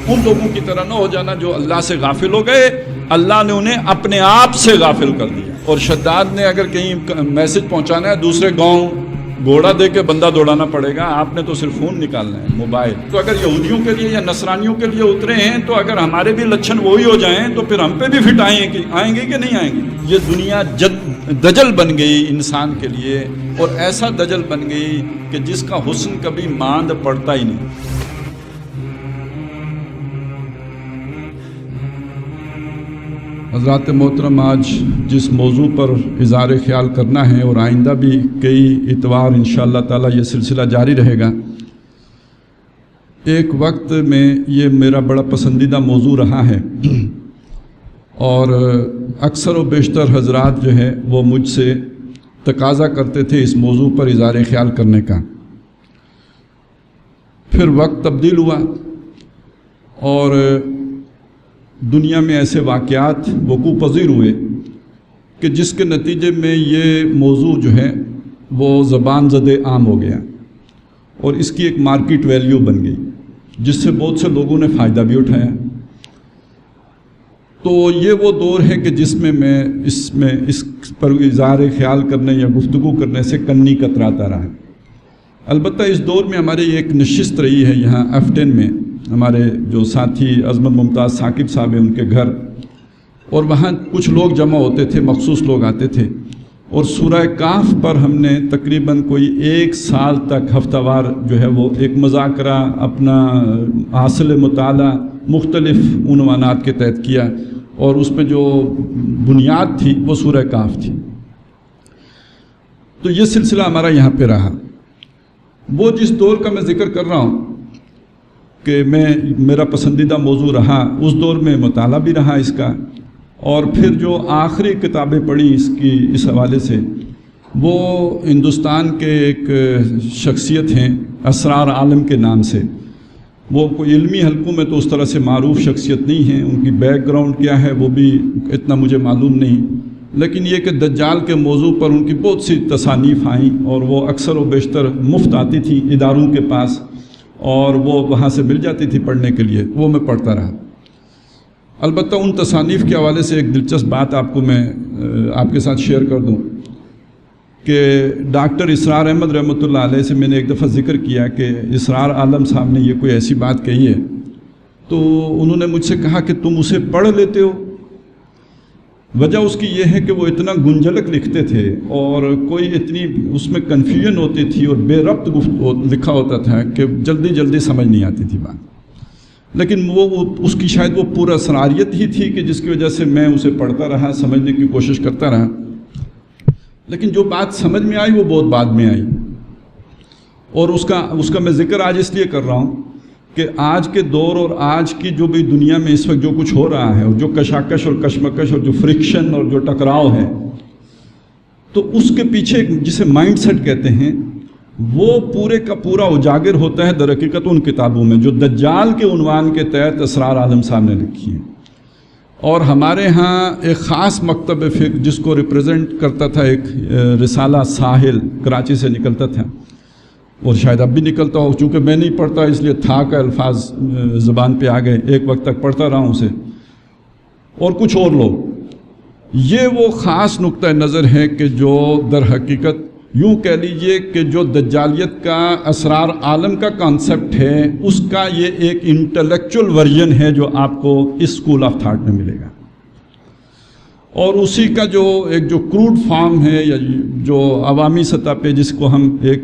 ان لوگوں کی طرح نہ ہو جانا جو اللہ سے غافل ہو گئے، اللہ نے انہیں اپنے آپ سے غافل کر دیا۔ اور شداد نے اگر کہیں میسج پہنچانا ہے دوسرے گاؤں، گھوڑا دے کے بندہ دوڑانا پڑے گا، آپ نے تو صرف فون نکالنا ہے، موبائل۔ تو اگر یہودیوں کے لیے یا نصرانیوں کے لیے اترے ہیں تو اگر ہمارے بھی لچھن وہی ہو جائیں تو پھر ہم پہ بھی فٹ آئیں گے کہ نہیں آئیں گے؟ یہ دنیا دجل بن گئی انسان کے لیے، اور ایسا دجل بن گئی کہ جس کا حسن کبھی ماند پڑتا ہی نہیں۔ حضرات محترم، آج جس موضوع پر اظہار خیال کرنا ہے اور آئندہ بھی کئی اتوار انشاءاللہ تعالی یہ سلسلہ جاری رہے گا، ایک وقت میں یہ میرا بڑا پسندیدہ موضوع رہا ہے، اور اکثر و بیشتر حضرات جو ہے وہ مجھ سے تقاضا کرتے تھے اس موضوع پر اظہار خیال کرنے کا۔ پھر وقت تبدیل ہوا اور دنیا میں ایسے واقعات وقوع پذیر ہوئے کہ جس کے نتیجے میں یہ موضوع جو ہے وہ زبان زدِ عام ہو گیا اور اس کی ایک مارکیٹ ویلیو بن گئی، جس سے بہت سے لوگوں نے فائدہ بھی اٹھایا۔ تو یہ وہ دور ہے کہ جس میں میں اس پر اظہار خیال کرنے یا گفتگو کرنے سے کنی کتراتا رہا۔ البتہ اس دور میں ہماری ایک نشست رہی ہے یہاں F10 میں، ہمارے جو ساتھی عظمت ممتاز ثاقب صاحب ہیں ان کے گھر، اور وہاں کچھ لوگ جمع ہوتے تھے، مخصوص لوگ آتے تھے، اور سورہ کہف پر ہم نے تقریباً کوئی 1 سال تک ہفتہ وار جو ہے وہ ایک مذاکرہ، اپنا حاصل مطالعہ مختلف عنوانات کے تحت کیا، اور اس میں جو بنیاد تھی وہ سورہ کہف تھی۔ تو یہ سلسلہ ہمارا یہاں پہ رہا۔ وہ جس دور کا میں ذکر کر رہا ہوں کہ میرا پسندیدہ موضوع رہا، اس دور میں مطالعہ بھی رہا اس کا، اور پھر جو آخری کتابیں پڑھی اس حوالے سے، وہ ہندوستان کے ایک شخصیت ہیں اسرار عالم کے نام سے۔ وہ کوئی علمی حلقوں میں تو اس طرح سے معروف شخصیت نہیں ہیں، ان کی بیک گراؤنڈ کیا ہے وہ بھی اتنا مجھے معلوم نہیں، لیکن یہ کہ دجال کے موضوع پر ان کی بہت سی تصانیف آئیں، اور وہ اکثر و بیشتر مفت آتی تھیں اداروں کے پاس، اور وہ وہاں سے مل جاتی تھی پڑھنے کے لیے، وہ میں پڑھتا رہا۔ البتہ ان تصانیف کے حوالے سے ایک دلچسپ بات میں آپ کے ساتھ شیئر کر دوں کہ ڈاکٹر اسرار احمد رحمۃ اللہ علیہ سے میں نے ایک دفعہ ذکر کیا کہ اسرار عالم صاحب نے یہ کوئی ایسی بات کہی ہے، تو انہوں نے مجھ سے کہا کہ تم اسے پڑھ لیتے ہو؟ وجہ اس کی یہ ہے کہ وہ اتنا گنجلک لکھتے تھے اور کوئی اتنی اس میں کنفیوژن ہوتی تھی اور بے ربط لکھا ہوتا تھا کہ جلدی سمجھ نہیں آتی تھی بات، لیکن وہ اس کی شاید وہ پورا اسراریت ہی تھی کہ جس کی وجہ سے میں اسے پڑھتا رہا، سمجھنے کی کوشش کرتا رہا، لیکن جو بات سمجھ میں آئی وہ بہت بعد میں آئی، اور اس کا میں ذکر آج اس لیے کر رہا ہوں کہ آج کے دور اور آج کی جو بھی دنیا میں اس وقت جو کچھ ہو رہا ہے، اور جو کشاکش اور کشمکش اور جو فرکشن اور جو ٹکراؤ ہے، تو اس کے پیچھے جسے مائنڈ سیٹ کہتے ہیں، وہ پورے کا پورا اجاگر ہوتا ہے در حقیقت ان کتابوں میں جو دجال کے عنوان کے تحت اسرار عالم صاحب نے لکھی ہیں۔ اور ہمارے ہاں ایک خاص مکتب فقہ جس کو ریپریزنٹ کرتا تھا ایک رسالہ ساحل، کراچی سے نکلتا تھا، اور شاید اب بھی نکلتا ہو، چونکہ میں نہیں پڑھتا اس لیے تھا کا الفاظ زبان پہ آ گئے، ایک وقت تک پڑھتا رہا ہوں اسے، اور کچھ اور لوگ۔ یہ وہ خاص نقطہ نظر ہے کہ جو در حقیقت یوں کہہ لیجئے کہ جو دجالیت کا اسرار عالم کا کانسیپٹ ہے، اس کا یہ ایک انٹلیکچول ورژن ہے جو آپ کو اس اسکول آف تھاٹ میں ملے گا، اور اسی کا جو ایک جو کروڈ فارم ہے یا جو عوامی سطح پہ جس کو ہم ایک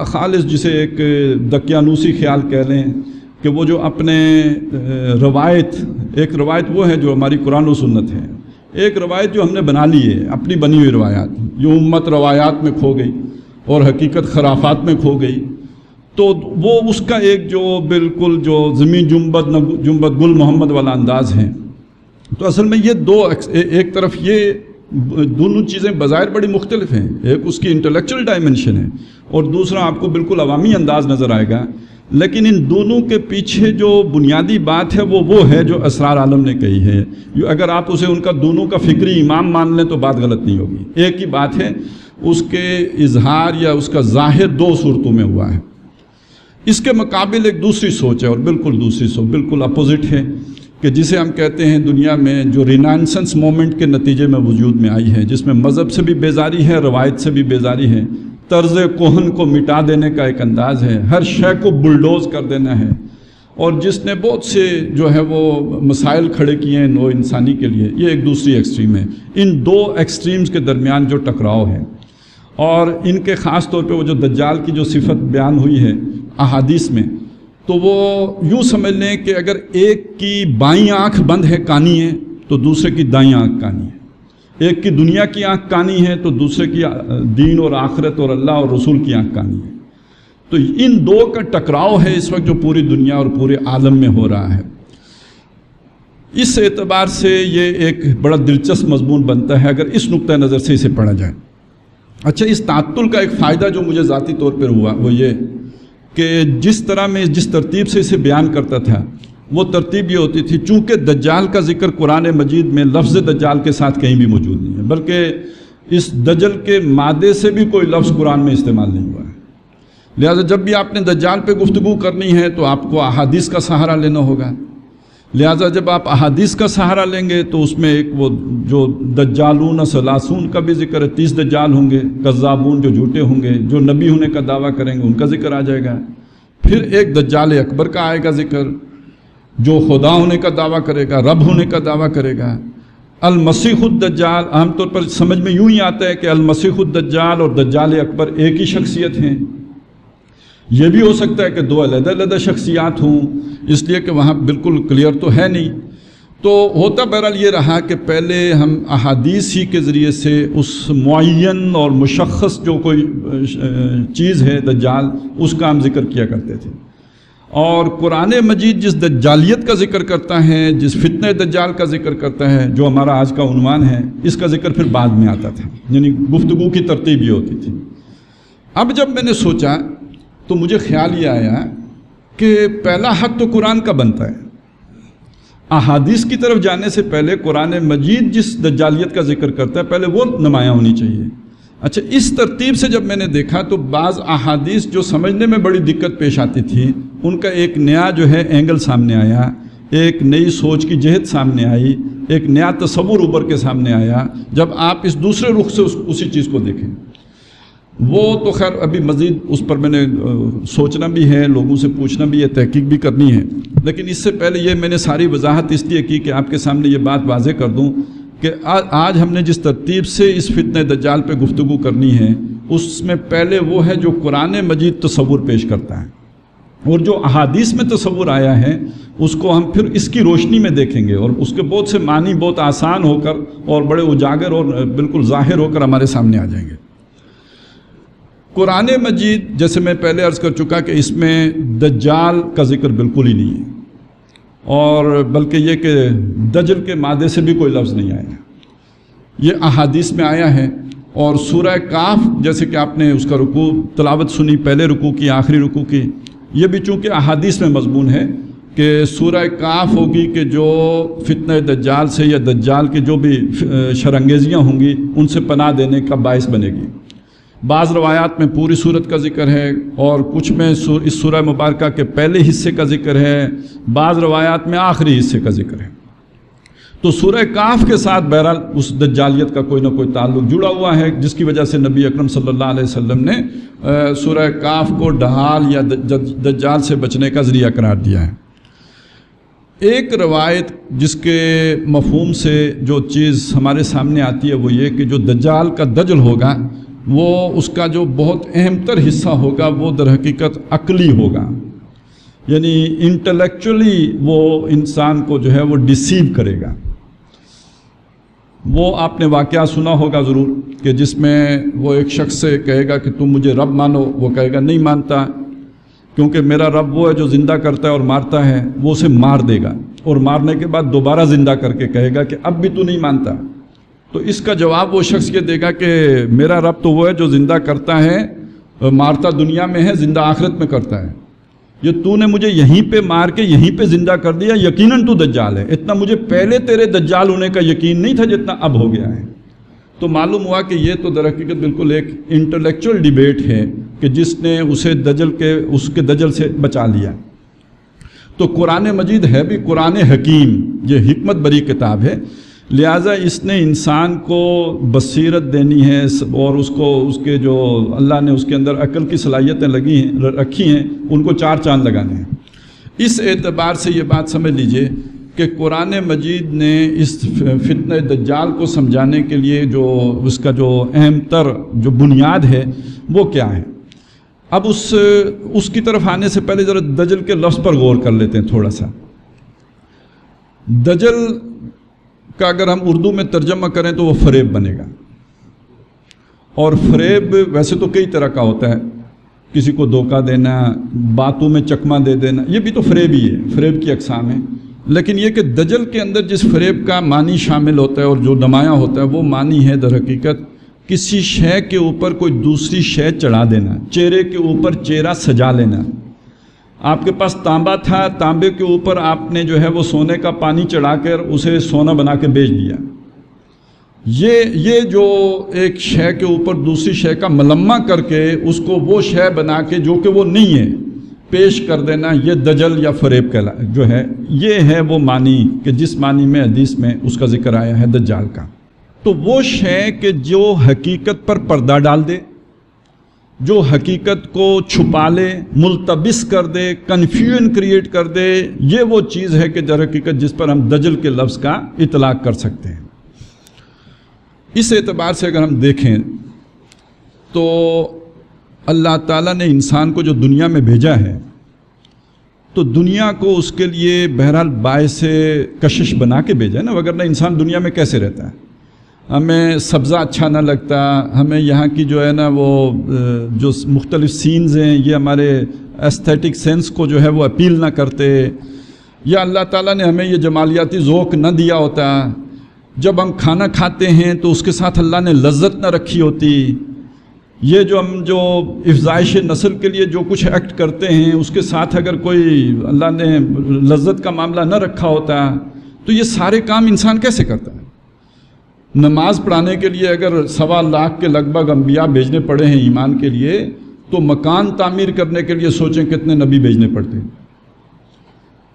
خالص جسے ایک دقیانوسی خیال کہہ لیں کہ وہ جو اپنے ایک روایت وہ ہے جو ہماری قرآن و سنت ہے، ایک روایت جو ہم نے بنا لی ہے اپنی بنی ہوئی روایات، جو امت روایات میں کھو گئی اور حقیقت خرافات میں کھو گئی، تو وہ اس کا ایک جو بالکل جو زمین جنبت گل محمد والا انداز ہے۔ تو اصل میں یہ ایک طرف یہ دونوں چیزیں بظاہر بڑی مختلف ہیں، ایک اس کی انٹلیکچول ڈائمنشن ہے اور دوسرا آپ کو بالکل عوامی انداز نظر آئے گا، لیکن ان دونوں کے پیچھے جو بنیادی بات ہے وہ ہے جو اسرار عالم نے کہی ہے۔ اگر آپ اسے ان کا دونوں کا فکری امام مان لیں تو بات غلط نہیں ہوگی، ایک ہی بات ہے، اس کے اظہار یا اس کا ظاہر دو صورتوں میں ہوا ہے۔ اس کے مقابل ایک دوسری سوچ ہے، اور بالکل دوسری سوچ، بالکل اپوزٹ ہے، کہ جسے ہم کہتے ہیں دنیا میں جو رینائسنس مومنٹ کے نتیجے میں وجود میں آئی ہے، جس میں مذہب سے بھی بیزاری ہے، روایت سے بھی بیزاری ہے، طرز کوہن کو مٹا دینے کا ایک انداز ہے، ہر شے کو بلڈوز کر دینا ہے، اور جس نے بہت سے جو ہے وہ مسائل کھڑے کیے ہیں نوع انسانی کے لیے، یہ ایک دوسری ایکسٹریم ہے۔ ان دو ایکسٹریمز کے درمیان جو ٹکراؤ ہے، اور ان کے خاص طور پہ وہ جو دجال کی جو صفت بیان ہوئی ہے احادیث میں، تو وہ یوں سمجھ لیں کہ اگر ایک کی بائیں آنکھ بند ہے، کانی ہے، تو دوسرے کی دائیں آنکھ کانی ہے، ایک کی دنیا کی آنکھ کانی ہے تو دوسرے کی دین اور آخرت اور اللہ اور رسول کی آنکھ کانی ہے۔ تو ان دو کا ٹکراؤ ہے اس وقت جو پوری دنیا اور پورے عالم میں ہو رہا ہے۔ اس اعتبار سے یہ ایک بڑا دلچسپ مضمون بنتا ہے اگر اس نقطہ نظر سے اسے پڑھا جائے۔ اچھا، اس تعطل کا ایک فائدہ جو مجھے ذاتی طور پر ہوا وہ یہ کہ جس طرح میں جس ترتیب سے اسے بیان کرتا تھا، وہ ترتیب یہ ہوتی تھی، چونکہ دجال کا ذکر قرآن مجید میں لفظ دجال کے ساتھ کہیں بھی موجود نہیں ہے، بلکہ اس دجل کے مادے سے بھی کوئی لفظ قرآن میں استعمال نہیں ہوا ہے، لہذا جب بھی آپ نے دجال پہ گفتگو کرنی ہے تو آپ کو احادیث کا سہارا لینا ہوگا، لہذا جب آپ احادیث کا سہارا لیں گے تو اس میں ایک وہ جو دجالون ثلاثون کا بھی ذکر ہے، 30 دجال ہوں گے، کذابون جو جھوٹے ہوں گے، جو نبی ہونے کا دعویٰ کریں گے، ان کا ذکر آ جائے گا، پھر ایک دجال اکبر کا آئے گا ذکر، جو خدا ہونے کا دعویٰ کرے گا، رب ہونے کا دعویٰ کرے گا، المسیح الدجال، عام طور پر سمجھ میں یوں ہی آتا ہے کہ المسیح الدجال اور دجال اکبر ایک ہی شخصیت ہیں، یہ بھی ہو سکتا ہے کہ دو علیحدہ علیحدہ شخصیات ہوں، اس لیے کہ وہاں بالکل کلیئر تو ہے نہیں۔ تو ہوتا بہرحال یہ رہا کہ پہلے ہم احادیث ہی کے ذریعے سے اس معین اور مشخص جو کوئی چیز ہے دجال، اس کا ہم ذکر کیا کرتے تھے، اور قرآن مجید جس دجالیت کا ذکر کرتا ہے، جس فتنہ دجال کا ذکر کرتا ہے، جو ہمارا آج کا عنوان ہے، اس کا ذکر پھر بعد میں آتا تھا، یعنی گفتگو کی ترتیب یہ ہوتی تھی۔ اب جب میں نے سوچا تو مجھے خیال یہ آیا کہ پہلا حق تو قرآن کا بنتا ہے، احادیث کی طرف جانے سے پہلے قرآن مجید جس دجالیت کا ذکر کرتا ہے پہلے وہ نمایاں ہونی چاہیے۔ اچھا، اس ترتیب سے جب میں نے دیکھا تو بعض احادیث جو سمجھنے میں بڑی دقت پیش آتی تھی، ان کا ایک نیا جو ہے اینگل سامنے آیا، ایک نئی سوچ کی جہت سامنے آئی، ایک نیا تصور ابھر کے سامنے آیا جب آپ اس دوسرے رخ سے اسی چیز کو دیکھیں۔ وہ تو خیر ابھی مزید اس پر میں نے سوچنا بھی ہے، لوگوں سے پوچھنا بھی ہے، تحقیق بھی کرنی ہے، لیکن اس سے پہلے یہ میں نے ساری وضاحت اس لیے کی کہ آپ کے سامنے یہ بات واضح کر دوں کہ آج ہم نے جس ترتیب سے اس فتنہ دجال پہ گفتگو کرنی ہے، اس میں پہلے وہ ہے جو قرآن مجید تصور پیش کرتا ہے، اور جو احادیث میں تصور آیا ہے اس کو ہم پھر اس کی روشنی میں دیکھیں گے، اور اس کے بہت سے معنی بہت آسان ہو کر اور بڑے اجاگر اور بالکل ظاہر ہو کر ہمارے سامنے آ جائیں گے۔ قرآن مجید جیسے میں پہلے عرض کر چکا کہ اس میں دجال کا ذکر بالکل ہی نہیں ہے، اور بلکہ یہ کہ دجل کے مادے سے بھی کوئی لفظ نہیں آیا، یہ احادیث میں آیا ہے۔ اور سورہ کاف جیسے کہ آپ نے اس کا رکوع تلاوت سنی، پہلے رکوع کی، آخری رکوع کی، یہ بھی چونکہ احادیث میں مضمون ہے کہ سورہ کاف ہوگی کہ جو فتنہ دجال سے یا دجال کے جو بھی شرانگیزیاں ہوں گی ان سے پناہ دینے کا باعث بنے گی۔ بعض روایات میں پوری صورت کا ذکر ہے، اور کچھ میں اس سورہ مبارکہ کے پہلے حصے کا ذکر ہے، بعض روایات میں آخری حصے کا ذکر ہے۔ تو سورہ کاف کے ساتھ بہرحال اس دجالیت کا کوئی نہ کوئی تعلق جڑا ہوا ہے، جس کی وجہ سے نبی اکرم صلی اللہ علیہ وسلم نے سورہ کاف کو ڈھال یا دجال سے بچنے کا ذریعہ قرار دیا ہے۔ ایک روایت جس کے مفہوم سے جو چیز ہمارے سامنے آتی ہے وہ یہ کہ جو دجال کا دجل ہوگا، وہ اس کا جو بہت اہم تر حصہ ہوگا وہ در حقیقت عقلی ہوگا، یعنی انٹلیکچولی وہ انسان کو جو ہے وہ ڈیسیو کرے گا۔ وہ آپ نے واقعہ سنا ہوگا ضرور کہ جس میں وہ ایک شخص سے کہے گا کہ تم مجھے رب مانو، وہ کہے گا نہیں مانتا، کیونکہ میرا رب وہ ہے جو زندہ کرتا ہے اور مارتا ہے، وہ اسے مار دے گا، اور مارنے کے بعد دوبارہ زندہ کر کے کہے گا کہ اب بھی تو نہیں مانتا۔ تو اس کا جواب وہ شخص یہ دے گا کہ میرا رب تو وہ ہے جو زندہ کرتا ہے، مارتا دنیا میں ہے، زندہ آخرت میں کرتا ہے، یہ تو نے مجھے یہیں پہ مار کے یہیں پہ زندہ کر دیا، یقیناً تو دجال ہے، اتنا مجھے پہلے تیرے دجال ہونے کا یقین نہیں تھا جتنا اب ہو گیا ہے۔ تو معلوم ہوا کہ یہ تو در حقیقت بالکل ایک انٹلیکچوئل ڈیبیٹ ہے، کہ جس نے اسے اس کے دجل سے بچا لیا۔ تو قرآن مجید ہے بھی قرآن حکیم، یہ حکمت بری کتاب ہے، لہٰذا اس نے انسان کو بصیرت دینی ہے اور اس کے جو اللہ نے اس کے اندر عقل کی صلاحیتیں رکھی ہیں ان کو 4 چاند لگانے ہیں۔ اس اعتبار سے یہ بات سمجھ لیجئے کہ قرآن مجید نے اس فتنہ دجال کو سمجھانے کے لیے جو اس کا جو اہم تر جو بنیاد ہے وہ کیا ہے۔ اب اس کی طرف آنے سے پہلے ذرا دجل کے لفظ پر غور کر لیتے ہیں تھوڑا سا۔ دجل کا اگر ہم اردو میں ترجمہ کریں تو وہ فریب بنے گا، اور فریب ویسے تو کئی طرح کا ہوتا ہے، کسی کو دھوکہ دینا، باتوں میں چکمہ دے دینا، یہ بھی تو فریب ہی ہے، فریب کی اقسام ہیں۔ لیکن یہ کہ دجل کے اندر جس فریب کا معنی شامل ہوتا ہے اور جو نمایاں ہوتا ہے وہ معنی ہے در حقیقت کسی شے کے اوپر کوئی دوسری شے چڑھا دینا، چہرے کے اوپر چہرہ سجا لینا۔ آپ کے پاس تانبا تھا، تانبے کے اوپر آپ نے جو ہے وہ سونے کا پانی چڑھا کر اسے سونا بنا کے بیچ دیا۔ یہ جو ایک شے کے اوپر دوسری شے کا ملمہ کر کے اس کو وہ شے بنا کے جو کہ وہ نہیں ہے پیش کر دینا، یہ دجل یا فریب جو ہے، یہ ہے وہ معنی کہ جس معنی میں حدیث میں اس کا ذکر آیا ہے دجال کا۔ تو وہ شے کہ جو حقیقت پر پردہ ڈال دے، جو حقیقت کو چھپا لے، ملتبس کر دے، کنفیوژن کریٹ کر دے، یہ وہ چیز ہے کہ در حقیقت جس پر ہم دجل کے لفظ کا اطلاق کر سکتے ہیں۔ اس اعتبار سے اگر ہم دیکھیں تو اللہ تعالیٰ نے انسان کو جو دنیا میں بھیجا ہے تو دنیا کو اس کے لیے بہرحال باعث کشش بنا کے بھیجا ہے نا، وگرنہ انسان دنیا میں کیسے رہتا ہے؟ ہمیں سبزہ اچھا نہ لگتا، ہمیں یہاں کی جو ہے نا وہ جو مختلف سینز ہیں یہ ہمارے ایستھیٹک سینس کو جو ہے وہ اپیل نہ کرتے، یا اللہ تعالیٰ نے ہمیں یہ جمالیاتی ذوق نہ دیا ہوتا، جب ہم کھانا کھاتے ہیں تو اس کے ساتھ اللہ نے لذت نہ رکھی ہوتی، یہ جو ہم جو افزائش نسل کے لیے جو کچھ ایکٹ کرتے ہیں اس کے ساتھ اگر کوئی اللہ نے لذت کا معاملہ نہ رکھا ہوتا تو یہ سارے کام انسان کیسے کرتا ہے؟ نماز پڑھانے کے لیے اگر 1.25 لاکھ کے لگ بھگ انبیاء بھیجنے پڑے ہیں ایمان کے لیے، تو مکان تعمیر کرنے کے لیے سوچیں کتنے نبی بھیجنے پڑتے ہیں،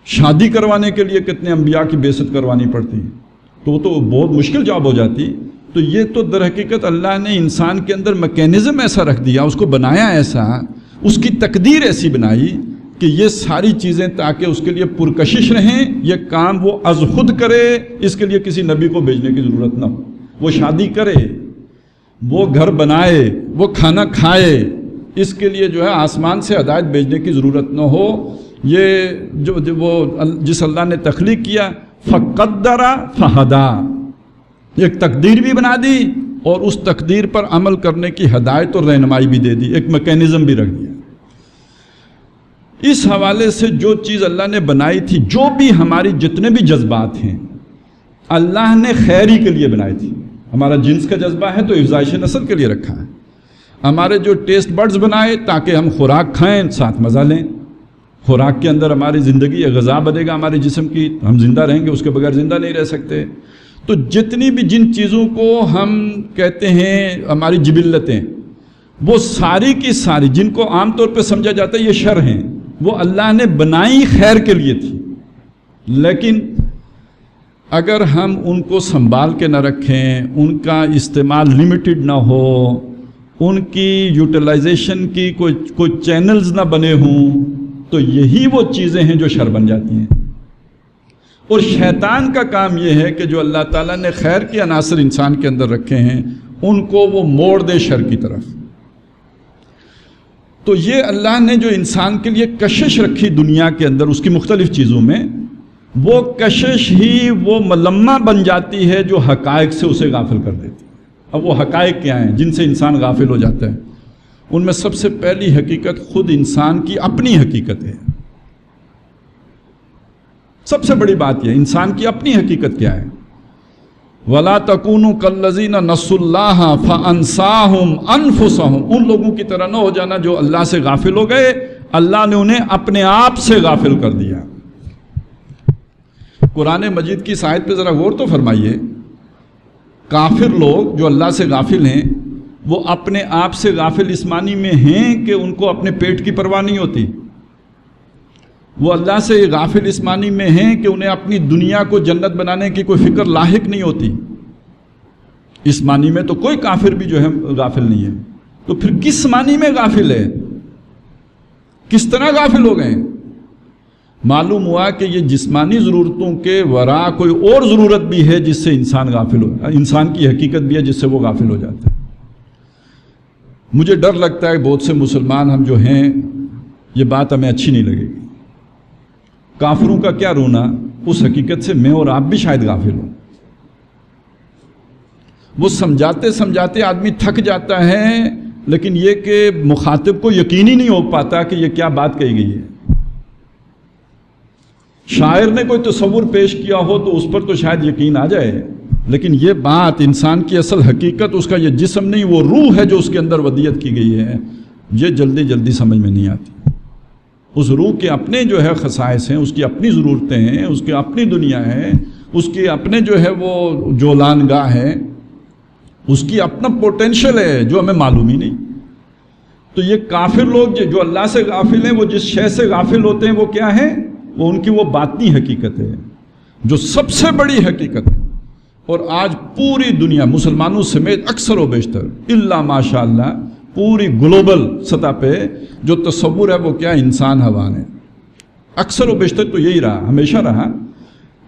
شادی کروانے کے لیے کتنے انبیاء کی بعثت کروانی پڑتی ہے، تو بہت مشکل جاب ہو جاتی۔ تو یہ تو در حقیقت اللہ نے انسان کے اندر میکینزم ایسا رکھ دیا، اس کو بنایا ایسا، اس کی تقدیر ایسی بنائی کہ یہ ساری چیزیں تاکہ اس کے لیے پرکشش رہیں، یہ کام وہ از خود کرے، اس کے لیے کسی نبی کو بھیجنے کی ضرورت نہ ہو، وہ شادی کرے، وہ گھر بنائے، وہ کھانا کھائے، اس کے لیے جو ہے آسمان سے ہدایت بھیجنے کی ضرورت نہ ہو۔ یہ جو وہ جس اللہ نے تخلیق کیا، فقدر فہدا، ایک تقدیر بھی بنا دی اور اس تقدیر پر عمل کرنے کی ہدایت اور رہنمائی بھی دے دی، ایک میکینزم بھی رکھ دیا۔ اس حوالے سے جو چیز اللہ نے بنائی تھی، جو بھی ہماری جتنے بھی جذبات ہیں اللہ نے خیر ہی کے لیے بنائی تھی۔ ہمارا جنس کا جذبہ ہے تو افزائش نسل کے لیے رکھا ہے، ہمارے جو ٹیسٹ بڈز بنائے تاکہ ہم خوراک کھائیں ساتھ مزہ لیں، خوراک کے اندر ہماری زندگی غذا بنے گا ہمارے جسم کی، ہم زندہ رہیں گے، اس کے بغیر زندہ نہیں رہ سکتے۔ تو جتنی بھی جن چیزوں کو ہم کہتے ہیں ہماری جبلتیں، وہ ساری کی ساری جن کو عام طور پہ سمجھا جاتا ہے یہ شر ہیں، وہ اللہ نے بنائی خیر کے لیے تھی، لیکن اگر ہم ان کو سنبھال کے نہ رکھیں، ان کا استعمال لمیٹڈ نہ ہو، ان کی یوٹیلائزیشن کی کوئی چینلز نہ بنے ہوں، تو یہی وہ چیزیں ہیں جو شر بن جاتی ہیں۔ اور شیطان کا کام یہ ہے کہ جو اللہ تعالیٰ نے خیر کے عناصر انسان کے اندر رکھے ہیں ان کو وہ موڑ دے شر کی طرف۔ تو یہ اللہ نے جو انسان کے لیے کشش رکھی دنیا کے اندر اس کی مختلف چیزوں میں، وہ کشش ہی وہ ملمہ بن جاتی ہے جو حقائق سے اسے غافل کر دیتی ہے۔ اب وہ حقائق کیا ہیں جن سے انسان غافل ہو جاتا ہے؟ ان میں سب سے پہلی حقیقت خود انسان کی اپنی حقیقت ہے۔ سب سے بڑی بات یہ انسان کی اپنی حقیقت کیا ہے؟ وَلَا تَكُونُوا كَالَّذِينَ نَسُوا اللَّهَ فَأَنسَاهُمْ أَنفُسَهُمْ، ان لوگوں کی طرح نہ ہو جانا جو اللہ سے غافل ہو گئے، اللہ نے انہیں اپنے آپ سے غافل کر دیا۔ قرآن مجید کی اس آیت پہ ذرا غور تو فرمائیے، کافر لوگ جو اللہ سے غافل ہیں وہ اپنے آپ سے غافل اس معنی میں ہیں کہ ان کو اپنے پیٹ کی پرواہ نہیں ہوتی. وہ اللہ سے غافل اس معنی میں ہیں کہ انہیں اپنی دنیا کو جنت بنانے کی کوئی فکر لاحق نہیں ہوتی. اس معنی میں تو کوئی کافر بھی جو ہے غافل نہیں ہے. تو پھر کس معنی میں غافل ہے؟ کس طرح غافل ہو گئے؟ معلوم ہوا کہ یہ جسمانی ضرورتوں کے ورا کوئی اور ضرورت بھی ہے جس سے انسان غافل ہو، انسان کی حقیقت بھی ہے جس سے وہ غافل ہو جاتا ہے. مجھے ڈر لگتا ہے بہت سے مسلمان ہم جو ہیں، یہ بات ہمیں اچھی نہیں لگے گی. کافروں کا کیا رونا، اس حقیقت سے میں اور آپ بھی شاید غافل ہوں. وہ سمجھاتے سمجھاتے آدمی تھک جاتا ہے، لیکن یہ کہ مخاطب کو یقین ہی نہیں ہو پاتا کہ یہ کیا بات کہی گئی ہے. شاعر نے کوئی تصور پیش کیا ہو تو اس پر تو شاید یقین آ جائے، لیکن یہ بات انسان کی اصل حقیقت، اس کا یہ جسم نہیں، وہ روح ہے جو اس کے اندر ودیت کی گئی ہے، یہ جلدی جلدی سمجھ میں نہیں آتی. اس روح کے اپنے جو ہے خصائص ہیں، اس کی اپنی ضرورتیں ہیں، اس کی اپنی دنیا ہے، اس کے اپنے جو ہے وہ جولان گاہ ہے، اس کی اپنا پوٹینشل ہے جو ہمیں معلوم ہی نہیں. تو یہ کافر لوگ جو اللہ سے غافل ہیں، وہ جس شے سے غافل ہوتے ہیں وہ کیا ہے؟ وہ ان کی وہ باطنی حقیقت ہے جو سب سے بڑی حقیقت ہے. اور آج پوری دنیا مسلمانوں سمیت اکثر و بیشتر الا ماشاء اللہ پوری گلوبل سطح پہ جو تصور ہے وہ کیا؟ انسان حیوان ہے. اکثر و بیشتر تو یہی رہا، ہمیشہ رہا.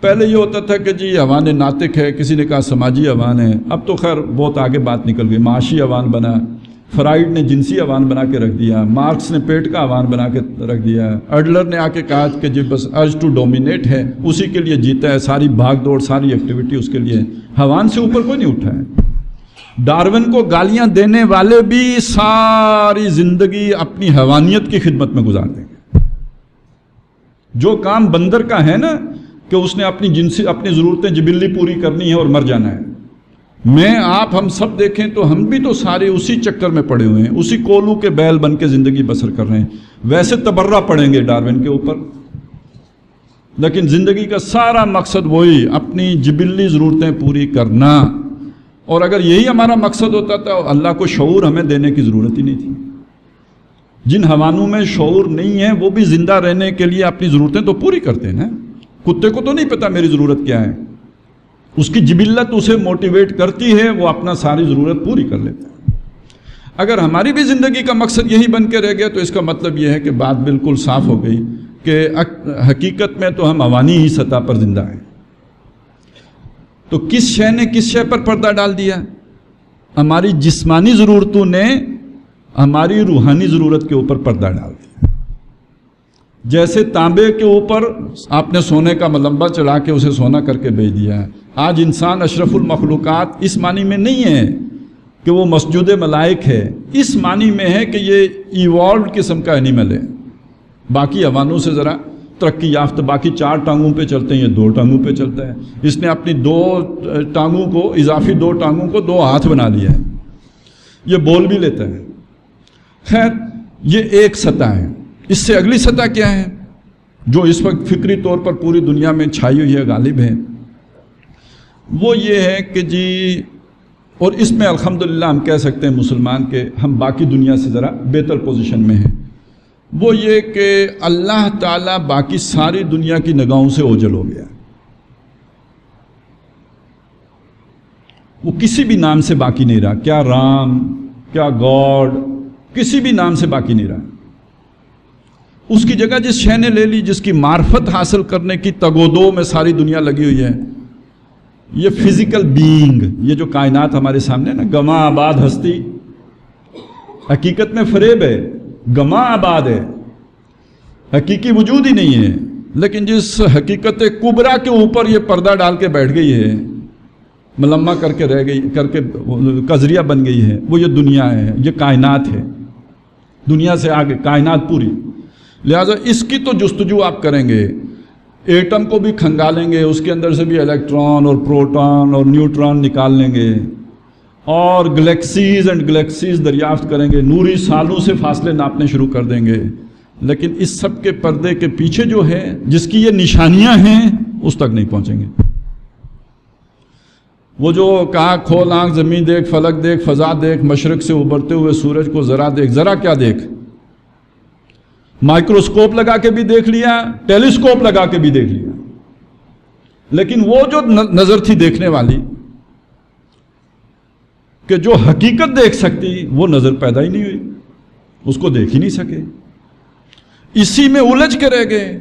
پہلے یہ ہوتا تھا کہ جی حیوان ناطق ہے، کسی نے کہا سماجی حیوان ہے. اب تو خیر بہت آگے بات نکل گئی، معاشی حیوان بنا. فرائڈ نے جنسی حیوان بنا کے رکھ دیا، مارکس نے پیٹ کا حیوان بنا کے رکھ دیا، ایڈلر نے آ کے کہا کہ جی بس ارج ٹو ڈومینیٹ ہے، اسی کے لیے جیتا ہے، ساری بھاگ دوڑ ساری ایکٹیویٹی اس کے لیے. حیوان سے اوپر کوئی نہیں اٹھا ہے. ڈارون کو گالیاں دینے والے بھی ساری زندگی اپنی حیوانیت کی خدمت میں گزار دیں گے. جو کام بندر کا ہے نا کہ اس نے اپنی ضرورتیں جبلی پوری کرنی ہے اور مر جانا ہے. میں آپ ہم سب دیکھیں تو ہم بھی تو سارے اسی چکر میں پڑے ہوئے ہیں، اسی کولو کے بیل بن کے زندگی بسر کر رہے ہیں. ویسے تبرہ پڑیں گے ڈارون کے اوپر، لیکن زندگی کا سارا مقصد وہی اپنی جبلی ضرورتیں پوری کرنا. اور اگر یہی ہمارا مقصد ہوتا تو اللہ کو شعور ہمیں دینے کی ضرورت ہی نہیں تھی. جن حیوانوں میں شعور نہیں ہے وہ بھی زندہ رہنے کے لیے اپنی ضرورتیں تو پوری کرتے ہیں. کتے کو تو نہیں پتا میری ضرورت کیا ہے، اس کی جبلت اسے موٹیویٹ کرتی ہے، وہ اپنا ساری ضرورت پوری کر لیتا ہے. اگر ہماری بھی زندگی کا مقصد یہی بن کے رہ گیا تو اس کا مطلب یہ ہے کہ بات بالکل صاف ہو گئی کہ حقیقت میں تو ہم حیوانی ہی سطح پر زندہ ہیں. تو کس شے نے کس شے پر پردہ ڈال دیا؟ ہماری جسمانی ضرورتوں نے ہماری روحانی ضرورت کے اوپر پردہ ڈال دیا. جیسے تانبے کے اوپر آپ نے سونے کا ملمبہ چڑھا کے اسے سونا کر کے بھیج دیا ہے. آج انسان اشرف المخلوقات اس معنی میں نہیں ہے کہ وہ مسجود ملائک ہے، اس معنی میں ہے کہ یہ ایوالوڈ قسم کا اینیمل ہے. باقی حیوانوں سے ذرا ترقی یافتہ، باقی 4 ٹانگوں پہ چلتے ہیں، یہ 2 ٹانگوں پہ چلتا ہے. اس نے اپنی 2 ٹانگوں کو اضافی 2 ٹانگوں کو 2 ہاتھ بنا لیا ہے، یہ بول بھی لیتا ہے. خیر یہ ایک سطح ہے. اس سے اگلی سطح کیا ہے جو اس وقت فکری طور پر پوری دنیا میں چھائی ہوئی ہے، غالب ہے؟ وہ یہ ہے کہ جی، اور اس میں الحمدللہ ہم کہہ سکتے ہیں مسلمان کہ ہم باقی دنیا سے ذرا بہتر پوزیشن میں ہیں. وہ یہ کہ اللہ تعالیٰ باقی ساری دنیا کی نگاہوں سے اوجھل ہو گیا. وہ کسی بھی نام سے باقی نہیں رہا، کیا رام، کیا گاڈ، کسی بھی نام سے باقی نہیں رہا. اس کی جگہ جس شے نے لے لی، جس کی معرفت حاصل کرنے کی تگودو میں ساری دنیا لگی ہوئی ہے، یہ فزیکل بینگ، یہ جو کائنات ہمارے سامنے نا، گواں آباد ہستی، حقیقت میں فریب ہے، گواں آباد ہے، حقیقی وجود ہی نہیں ہے. لیکن جس حقیقت کبرا کے اوپر یہ پردہ ڈال کے بیٹھ گئی ہے، ملمہ کر کے رہ گئی، کر کے کذریہ بن گئی ہے، وہ یہ دنیا ہے، یہ کائنات ہے. دنیا سے آگے کائنات پوری. لہٰذا اس کی تو جستجو آپ کریں گے، ایٹم کو بھی کھنگالیں گے، اس کے اندر سے بھی الیکٹران اور پروٹون اور نیوٹران نکال لیں گے، اور گلیکسیز اینڈ گلیکسیز دریافت کریں گے، نوری سالوں سے فاصلے ناپنے شروع کر دیں گے. لیکن اس سب کے پردے کے پیچھے جو ہے، جس کی یہ نشانیاں ہیں، اس تک نہیں پہنچیں گے. وہ جو کہا کھول آنکھ زمین دیکھ فلک دیکھ فضا دیکھ مشرق سے ابھرتے ہوئے سورج کو ذرا دیکھ، ذرا کیا دیکھ، مائکروسکوپ لگا کے بھی دیکھ لیا، ٹیلیسکوپ لگا کے بھی دیکھ لیا، لیکن وہ جو نظر تھی دیکھنے والی کہ جو حقیقت دیکھ سکتی، وہ نظر پیدا ہی نہیں ہوئی، اس کو دیکھ ہی نہیں سکے، اسی میں الجھ کے رہ گئے۔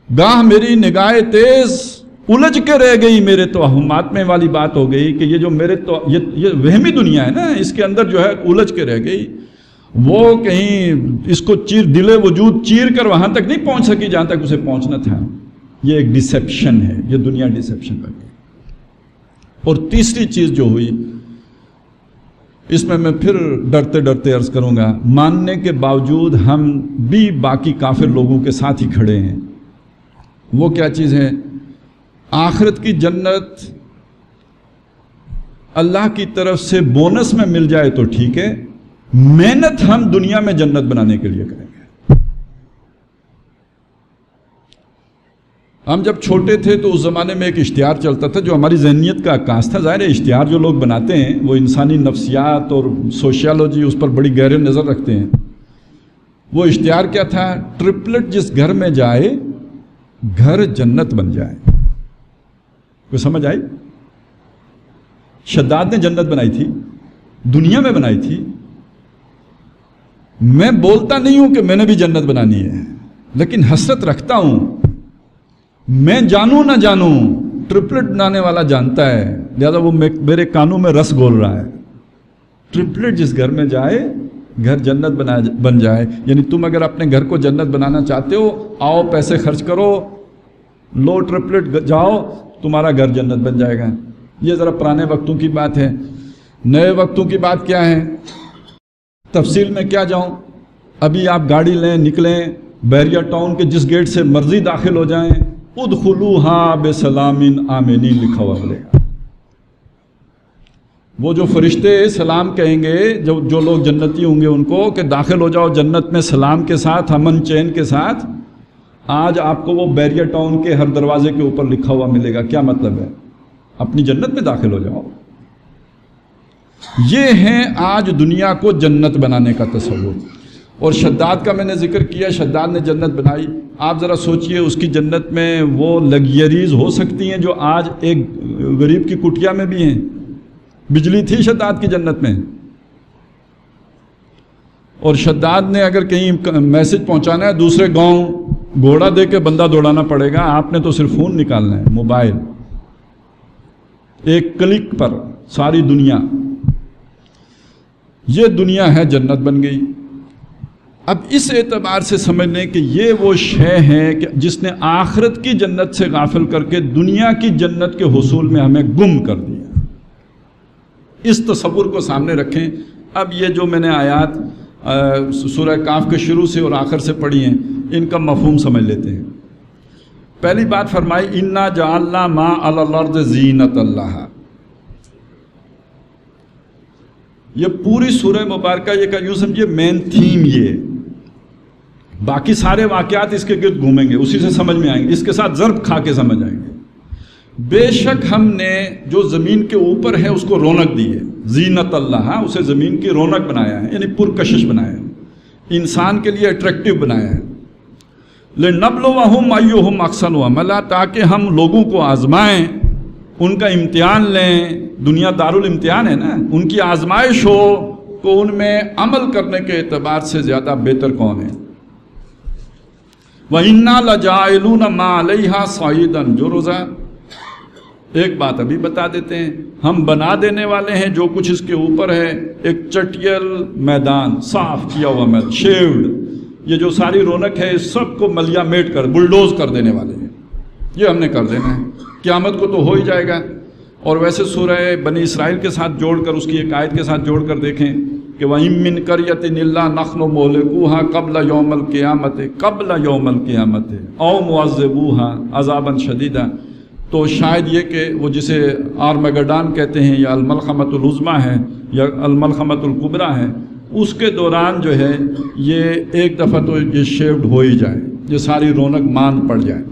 گاہ میری نگاہ تیز الجھ کے رہ گئی میرے توہمات میں والی بات ہو گئی کہ یہ جو میرے یہ وہمی دنیا ہے نا، اس کے اندر جو ہے الجھ کے رہ گئی، وہ کہیں اس کو دل وجود چیر کر وہاں تک نہیں پہنچ سکی جہاں تک اسے پہنچنا تھا۔ یہ ایک ڈسیپشن ہے، یہ دنیا ڈسیپشن بن گئی۔ اور تیسری چیز جو ہوئی، اس میں پھر ڈرتے ڈرتے عرض کروں گا، ماننے کے باوجود ہم بھی باقی کافر لوگوں کے ساتھ ہی کھڑے ہیں۔ وہ کیا چیز ہے؟ آخرت کی جنت اللہ کی طرف سے بونس میں مل جائے تو ٹھیک ہے، محنت ہم دنیا میں جنت بنانے کے لیے کریں گے۔ ہم جب چھوٹے تھے تو اس زمانے میں ایک اشتہار چلتا تھا جو ہماری ذہنیت کا عکاس تھا۔ ظاہر ہے اشتہار جو لوگ بناتے ہیں وہ انسانی نفسیات اور سوشیالوجی اس پر بڑی گہرے نظر رکھتے ہیں۔ وہ اشتہار کیا تھا؟ ٹرپلٹ جس گھر میں جائے گھر جنت بن جائے۔ کوئی سمجھ آئی؟ شداد نے جنت بنائی تھی، دنیا میں بنائی تھی۔ میں بولتا نہیں ہوں کہ میں نے بھی جنت بنانی ہے، لیکن حسرت رکھتا ہوں، میں جانوں نہ جانوں ٹرپلٹ بنانے والا جانتا ہے، لہذا وہ میرے کانوں میں رس گول رہا ہے۔ ٹرپلٹ جس گھر میں جائے گھر جنت بن جائے، یعنی تم اگر اپنے گھر کو جنت بنانا چاہتے ہو، آؤ پیسے خرچ کرو، لو ٹرپلٹ جاؤ، تمہارا گھر جنت بن جائے گا۔ یہ ذرا پرانے وقتوں کی بات ہے۔ نئے وقتوں کی بات کیا ہے؟ تفصیل میں کیا جاؤں، ابھی آپ گاڑی لیں، نکلیں، بحریہ ٹاؤن کے جس گیٹ سے مرضی داخل ہو جائیں، ادخلوہا بسلام آمنین لکھا ہوا ملے گا۔ وہ جو فرشتے سلام کہیں گے، جو لوگ جنتی ہوں گے ان کو کہ داخل ہو جاؤ جنت میں سلام کے ساتھ، امن چین کے ساتھ، آج آپ کو وہ بحریہ ٹاؤن کے ہر دروازے کے اوپر لکھا ہوا ملے گا۔ کیا مطلب ہے؟ اپنی جنت میں داخل ہو جاؤ۔ یہ ہے آج دنیا کو جنت بنانے کا تصور۔ اور شداد کا میں نے ذکر کیا، شداد نے جنت بنائی۔ آپ ذرا سوچئے اس کی جنت میں وہ لگژریز ہو سکتی ہیں جو آج ایک غریب کی کٹیا میں بھی ہیں۔ بجلی تھی شداد کی جنت میں، اور شداد نے اگر کہیں میسج پہنچانا ہے دوسرے گاؤں، گھوڑا دے کے بندہ دوڑانا پڑے گا، آپ نے تو صرف فون نکالنا ہے، موبائل، ایک کلک پر ساری دنیا۔ یہ دنیا ہے جنت بن گئی۔ اب اس اعتبار سے سمجھ لیں کہ یہ وہ شے ہے کہ جس نے آخرت کی جنت سے غافل کر کے دنیا کی جنت کے حصول میں ہمیں گم کر دیا۔ اس تصور کو سامنے رکھیں۔ اب یہ جو میں نے آیات سورہ کاف کے شروع سے اور آخر سے پڑھی ہیں، ان کا مفہوم سمجھ لیتے ہیں۔ پہلی بات فرمائی انا جعلنا ما علی الارض زینۃ اللہ۔ یہ پوری سورہ مبارکہ یہ کہ یوں سمجھیے مین تھیم یہ، باقی سارے واقعات اس کے گرد گھومیں گے، اسی سے سمجھ میں آئیں گے، اس کے ساتھ ضرب کھا کے سمجھ آئیں گے۔ بے شک ہم نے جو زمین کے اوپر ہے اس کو رونق دی ہے، زینت اللہ، اسے زمین کی رونق بنایا ہے، یعنی پرکشش بنایا ہے، انسان کے لیے اٹریکٹیو بنایا ہے۔ لنبلوہم ایہم احسن عملا، تاکہ ہم لوگوں کو آزمائیں، ان کا امتحان لیں۔ دنیا دارالامتحان ہے نا، ان کی آزمائش ہو کہ ان میں عمل کرنے کے اعتبار سے زیادہ بہتر کون ہے۔ وَإِنَّا لَجَاعِلُونَ مَا عَلَيْهَا صَعِيدًا جُرُزًا۔ ایک بات ابھی بتا دیتے ہیں، ہم بنا دینے والے ہیں جو کچھ اس کے اوپر ہے ایک چٹیل میدان، صاف کیا ہوا میدان، شیوڈ۔ یہ جو ساری رونق ہے اس سب کو ملیا میٹ کر بلڈوز کر دینے والے ہیں، یہ ہم نے کر دینا ہے، قیامت کو تو ہو ہی جائے گا۔ اور ویسے سورہ بنی اسرائیل کے ساتھ جوڑ کر، اس کی ایک آیت کے ساتھ جوڑ کر دیکھیں کہ وَإِن مِّن قَرْيَةٍ إِلَّا نَحْنُ مُهْلِكُوهَا قَبْلَ يَوْمِ الْقِيَامَةِ أَوْ مُعَذِّبُوهَا عَذَابًا شَدِيدًا۔ تو شاید یہ کہ وہ جسے آرمگڈان کہتے ہیں یا الملخمۃ العظمیٰ ہے یا الملخمۃ الکبریٰ ہے، اس کے دوران جو ہے یہ ایک دفعہ تو یہ شیوڈ ہو ہی جائے، یہ ساری رونق مان پڑ جائے۔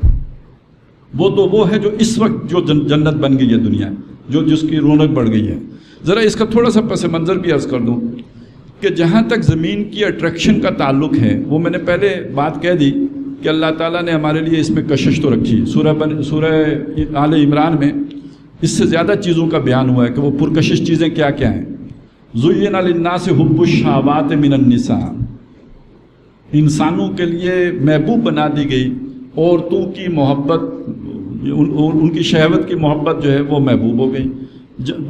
وہ تو وہ ہے جو اس وقت جو جنت بن گئی ہے دنیا، جس کی رونق بڑھ گئی ہے. ذرا اس کا تھوڑا سا پس منظر بھی عرض کر دوں کہ جہاں تک زمین کی اٹریکشن کا تعلق ہے، وہ میں نے پہلے بات کہہ دی کہ اللہ تعالیٰ نے ہمارے لیے اس میں کشش تو رکھی. سورہ آل عمران میں اس سے زیادہ چیزوں کا بیان ہوا ہے کہ وہ پرکشش چیزیں کیا کیا ہیں. زُيِّنَ لِلنَّاسِ حُبُّ الشَّهَوَاتِ مِنَ النِّسَاءِ، انسانوں کے لیے محبوب بنا دی گئی عورتوں کی محبت، ان کی شہوت کی محبت جو ہے وہ محبوب ہو گئی.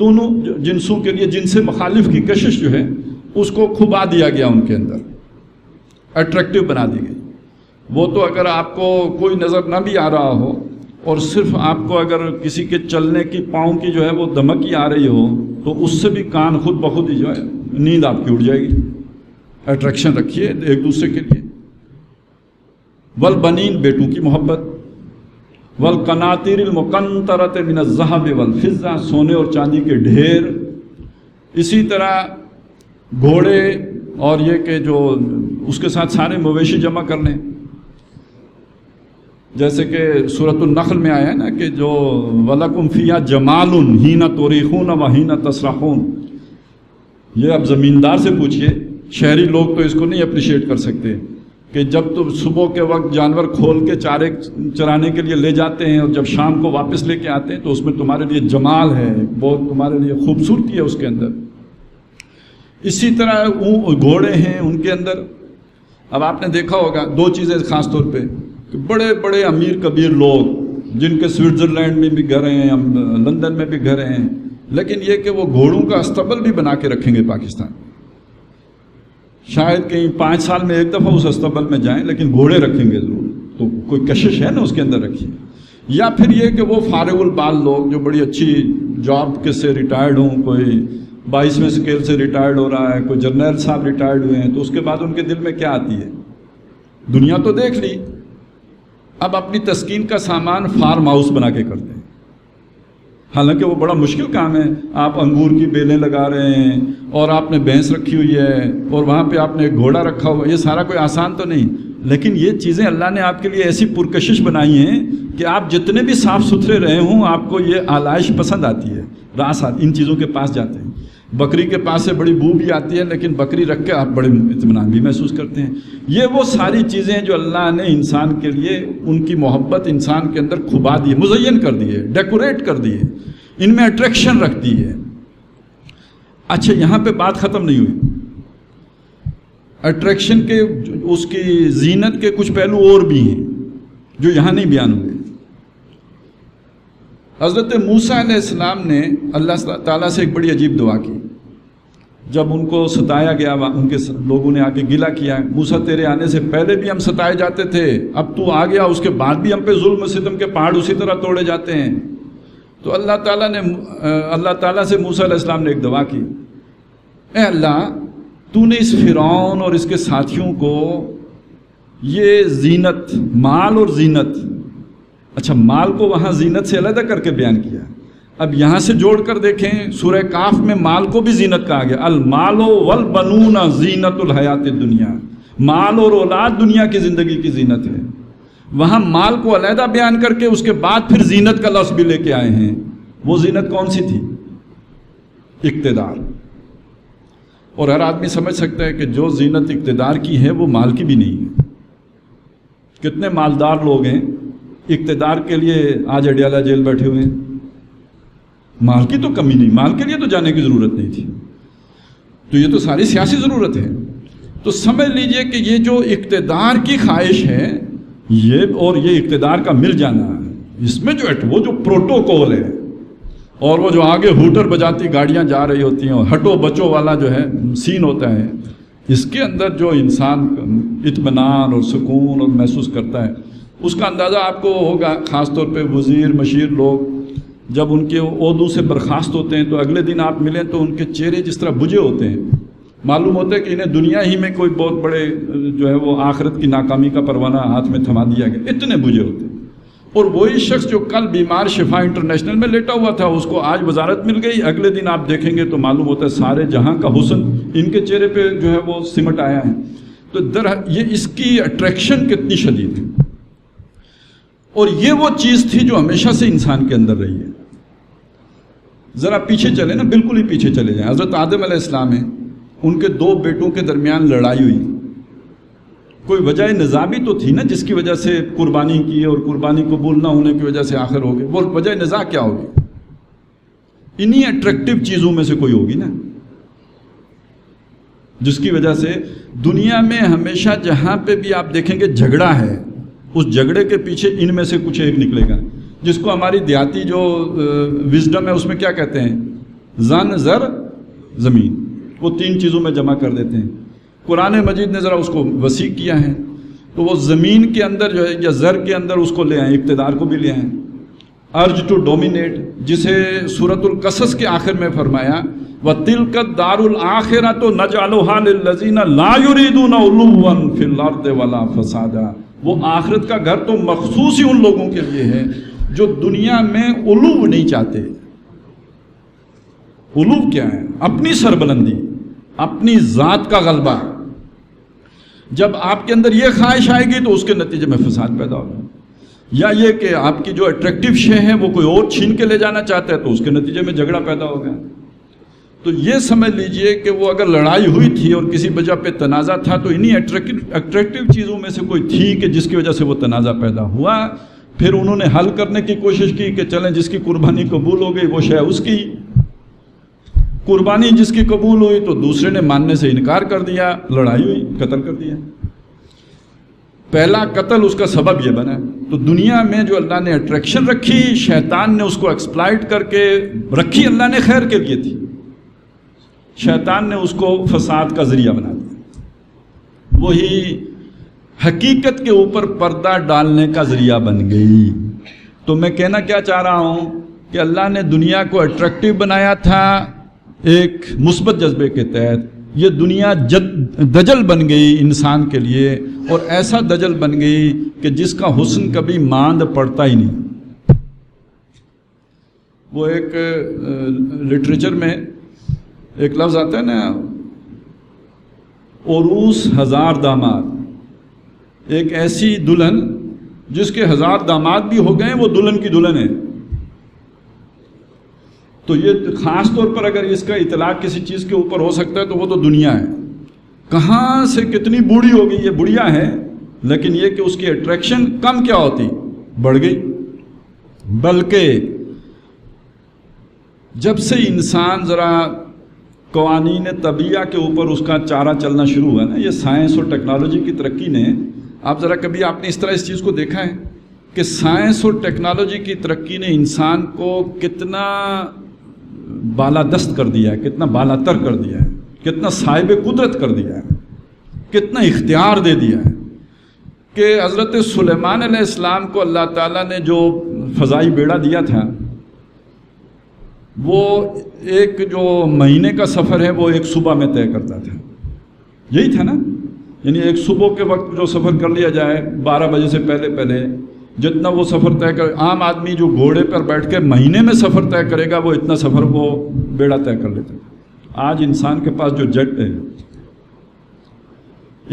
دونوں جنسوں کے لیے جنس مخالف کی کشش جو ہے اس کو کھبا دیا گیا، ان کے اندر اٹریکٹیو بنا دی گئی. وہ تو اگر آپ کو کوئی نظر نہ بھی آ رہا ہو اور صرف آپ کو اگر کسی کے چلنے کی پاؤں کی جو ہے وہ دمک ہی آ رہی ہو تو اس سے بھی کان خود بخود ہی جو ہے نیند آپ کی اٹھ جائے گی. اٹریکشن رکھیے ایک دوسرے کے لیے. والبنین، بیٹوں کی محبت. والقناطیر المقنطرۃ من الذهب والفضہ، سونے اور چاندی کے ڈھیر. اسی طرح گھوڑے، اور یہ کہ جو اس کے ساتھ سارے مویشی جمع کر لیں، جیسے کہ سورۃ النحل میں آیا ہے نا کہ جو وَلَكُمْ فِيهَا جَمَالٌ حِينَ تُرِيحُونَ وَحِينَ تَسْرَحُونَ. یہ اب زمیندار سے پوچھئے، شہری لوگ تو اس کو نہیں اپریشیٹ کر سکتے کہ جب تم صبح کے وقت جانور کھول کے چارے چرانے کے لیے لے جاتے ہیں اور جب شام کو واپس لے کے آتے ہیں تو اس میں تمہارے لیے جمال ہے، بہت تمہارے لیے خوبصورتی ہے اس کے اندر. اسی طرح گھوڑے ہیں ان کے اندر. اب آپ نے دیکھا ہوگا دو چیزیں خاص طور پہ کہ بڑے بڑے امیر کبیر لوگ جن کے سوئٹزرلینڈ میں بھی گھر ہیں، لندن میں بھی گھر ہیں، لیکن یہ کہ وہ گھوڑوں کا استبل بھی بنا کے رکھیں گے پاکستان. شاید کہیں 5 سال میں ایک دفعہ اس استبل میں جائیں لیکن گھوڑے رکھیں گے ضرور. تو کوئی کشش ہے نا اس کے اندر رکھیے. یا پھر یہ کہ وہ فارغ البال لوگ جو بڑی اچھی جاب کے سے ریٹائرڈ ہوں، کوئی 22ویں اسکیل سے ریٹائرڈ ہو رہا ہے، کوئی جرنیل صاحب ریٹائرڈ ہوئے ہیں، تو اس کے بعد ان کے دل میں کیا آتی ہے؟ دنیا تو دیکھ لی، اب اپنی تسکین کا سامان فارم ہاؤس بنا کے کرتے ہیں. حالانکہ وہ بڑا مشکل کام ہے. آپ انگور کی بیلیں لگا رہے ہیں اور آپ نے بھینس رکھی ہوئی ہے اور وہاں پہ آپ نے ایک گھوڑا رکھا ہوا ہے. یہ سارا کوئی آسان تو نہیں، لیکن یہ چیزیں اللہ نے آپ کے لیے ایسی پرکشش بنائی ہیں کہ آپ جتنے بھی صاف ستھرے رہے ہوں آپ کو یہ آلائش پسند آتی ہے. راس ان چیزوں کے پاس جاتے ہیں. بکری کے پاس سے بڑی بو بھی آتی ہے لیکن بکری رکھ کے آپ بڑے اطمینان بھی محسوس کرتے ہیں. یہ وہ ساری چیزیں جو اللہ نے انسان کے لیے ان کی محبت انسان کے اندر کھبا دی ہے، مزین کر دی ہے، ڈیکوریٹ کر دی ہے، ان میں اٹریکشن رکھ دی ہے. اچھا، یہاں پہ بات ختم نہیں ہوئی. اٹریکشن کے اس کی زینت کے کچھ پہلو اور بھی ہیں جو یہاں نہیں بیان ہوئے. حضرت موسیٰ علیہ السلام نے اللہ تعالیٰ سے ایک بڑی عجیب دعا کی. جب ان کو ستایا گیا، ان کے لوگوں نے آ کے گلہ کیا، موسیٰ تیرے آنے سے پہلے بھی ہم ستائے جاتے تھے، اب تو آ گیا، اس کے بعد بھی ہم پہ ظلم و ستم کے پہاڑ اسی طرح توڑے جاتے ہیں. تو اللہ تعالیٰ سے موسیٰ علیہ السلام نے ایک دعا کی، اے اللہ تو نے اس فرعون اور اس کے ساتھیوں کو یہ زینت، مال اور زینت، اچھا مال کو وہاں زینت سے علیحدہ کر کے بیان کیا. اب یہاں سے جوڑ کر دیکھیں سورہ کاف میں مال کو بھی زینت کہا گیا. المال والبنون زینت الحیات الدنیا، مال اور اولاد دنیا کی زندگی کی زینت ہے. وہاں مال کو علیحدہ بیان کر کے اس کے بعد پھر زینت کا لفظ بھی لے کے آئے ہیں. وہ زینت کون سی تھی؟ اقتدار. اور ہر آدمی سمجھ سکتا ہے کہ جو زینت اقتدار کی ہے وہ مال کی بھی نہیں ہے. کتنے مالدار لوگ ہیں اقتدار کے لیے آج اڈیالہ جیل بیٹھے ہوئے ہیں. مال کی تو کمی نہیں، مال کے لیے تو جانے کی ضرورت نہیں تھی. تو یہ تو ساری سیاسی ضرورت ہے. تو سمجھ لیجئے کہ یہ جو اقتدار کی خواہش ہے یہ اور یہ اقتدار کا مل جانا، اس میں جو وہ جو پروٹوکول ہے اور وہ جو آگے ہوٹر بجاتی گاڑیاں جا رہی ہوتی ہیں اور ہٹو بچو والا جو ہے سین ہوتا ہے، اس کے اندر جو انسان اطمینان اور سکون اور محسوس کرتا ہے اس کا اندازہ آپ کو ہوگا. خاص طور پہ وزیر مشیر لوگ جب ان کے عہدوں سے برخاست ہوتے ہیں تو اگلے دن آپ ملیں تو ان کے چہرے جس طرح بجھے ہوتے ہیں، معلوم ہوتا ہے کہ انہیں دنیا ہی میں کوئی بہت بڑے جو ہے وہ آخرت کی ناکامی کا پروانہ ہاتھ میں تھما دیا گیا، اتنے بجھے ہوتے ہیں. اور وہی شخص جو کل بیمار شفا انٹرنیشنل میں لیٹا ہوا تھا اس کو آج وزارت مل گئی، اگلے دن آپ دیکھیں گے تو معلوم ہوتا ہے سارے جہاں کا حسن ان کے چہرے پہ جو ہے وہ سمٹ آیا ہے. تو یہ اس کی اٹریکشن کتنی شدید ہے. اور یہ وہ چیز تھی جو ہمیشہ سے انسان کے اندر رہی ہے. ذرا پیچھے چلے نا، بالکل ہی پیچھے چلے جائیں. حضرت آدم علیہ السلام ہیں، ان کے 2 بیٹوں کے درمیان لڑائی ہوئی. کوئی وجہ نزاع بھی تو تھی نا جس کی وجہ سے قربانی کی، اور قربانی قبول نہ ہونے کی وجہ سے آخر ہو گئے. وہ وجہ نزاع کیا ہوگی؟ انہی اٹریکٹیو چیزوں میں سے کوئی ہوگی نا، جس کی وجہ سے دنیا میں ہمیشہ جہاں پہ بھی آپ دیکھیں گے جھگڑا ہے، اس جھگڑے کے پیچھے ان میں سے کچھ ایک نکلے گا، جس کو ہماری دیہاتی جو وزڈم ہے اس میں کیا کہتے ہیں؟ زن، زر، زمین. وہ 3 چیزوں میں جمع کر دیتے ہیں. قرآن مجید نے ذرا اس کو وسیع کیا ہے، تو وہ زمین کے اندر جو ہے یا زر کے اندر اس کو لے آئیں، اقتدار کو بھی لے آئیں. ارج ٹو ڈومینیٹ، جسے سورۃ القصص کے آخر میں فرمایا وَتِلْكَ الدَّارُ الْآخِرَةُ نَجْعَلُهَا لِلَّذِينَ لَا يُرِيدُونَ عُلُوًّا فِي الْأَرْضِ وَلَا فَسَادًا. وہ آخرت کا گھر تو مخصوص ہی ان لوگوں کے لیے ہے جو دنیا میں علو نہیں چاہتے. علو کیا ہے؟ اپنی سربلندی، اپنی ذات کا غلبہ. جب آپ کے اندر یہ خواہش آئے گی تو اس کے نتیجے میں فساد پیدا ہوگا. یا یہ کہ آپ کی جو اٹریکٹیو شے ہے وہ کوئی اور چھین کے لے جانا چاہتا ہے تو اس کے نتیجے میں جھگڑا پیدا ہوگا. تو یہ سمجھ لیجئے کہ وہ اگر لڑائی ہوئی تھی اور کسی وجہ پہ تنازع تھا تو انہی اٹریکٹیو چیزوں میں سے کوئی تھی کہ جس کی وجہ سے وہ تنازع پیدا ہوا. پھر انہوں نے حل کرنے کی کوشش کی کہ چلیں جس کی قربانی قبول ہو گئی وہ شے اس کی. قربانی جس کی قبول ہوئی تو دوسرے نے ماننے سے انکار کر دیا، لڑائی ہوئی، قتل کر دیا. پہلا قتل اس کا سبب یہ بنا. تو دنیا میں جو اللہ نے اٹریکشن رکھی، شیطان نے اس کو ایکسپلائٹ کر کے رکھی، اللہ نے خیر کے لیے تھی، شیطان نے اس کو فساد کا ذریعہ بنا دیا. وہی حقیقت کے اوپر پردہ ڈالنے کا ذریعہ بن گئی. تو میں کہنا کیا چاہ رہا ہوں کہ اللہ نے دنیا کو اٹریکٹیو بنایا تھا ایک مثبت جذبے کے تحت. یہ دنیا دجل بن گئی انسان کے لیے، اور ایسا دجل بن گئی کہ جس کا حسن کبھی ماند پڑتا ہی نہیں. وہ ایک لٹریچر میں ایک لفظ آتا ہے نا، عروس 1000 داماد. ایک ایسی دلہن جس کے 1000 داماد بھی ہو گئے وہ دلہن کی دلہن ہے. تو یہ خاص طور پر اگر اس کا اطلاق کسی چیز کے اوپر ہو سکتا ہے تو وہ تو دنیا ہے. کہاں سے کتنی بوڑھی ہو گئی، یہ بڑھیا ہے، لیکن یہ کہ اس کی اٹریکشن کم کیا ہوتی، بڑھ گئی. بلکہ جب سے انسان ذرا قوانین طبیعہ کے اوپر اس کا چارہ چلنا شروع ہوا نا، یہ سائنس اور ٹیکنالوجی کی ترقی نے، آپ ذرا کبھی آپ نے اس طرح اس چیز کو دیکھا ہے کہ سائنس اور ٹیکنالوجی کی ترقی نے انسان کو کتنا بالادست کر دیا ہے، کتنا بالاتر کر دیا ہے، کتنا صاحب قدرت کر دیا ہے، کتنا اختیار دے دیا ہے. کہ حضرت سلیمان علیہ السلام کو اللہ تعالیٰ نے جو فضائی بیڑا دیا تھا، وہ ایک جو مہینے کا سفر ہے وہ ایک صبح میں طے کرتا تھا. یہی تھا نا، یعنی ایک صبح کے وقت جو سفر کر لیا جائے 12 بجے سے پہلے جتنا وہ سفر طے کر، عام آدمی جو گھوڑے پر بیٹھ کے مہینے میں سفر طے کرے گا وہ اتنا سفر وہ بیڑا طے کر لیتا تھا. آج انسان کے پاس جو جٹ ہے،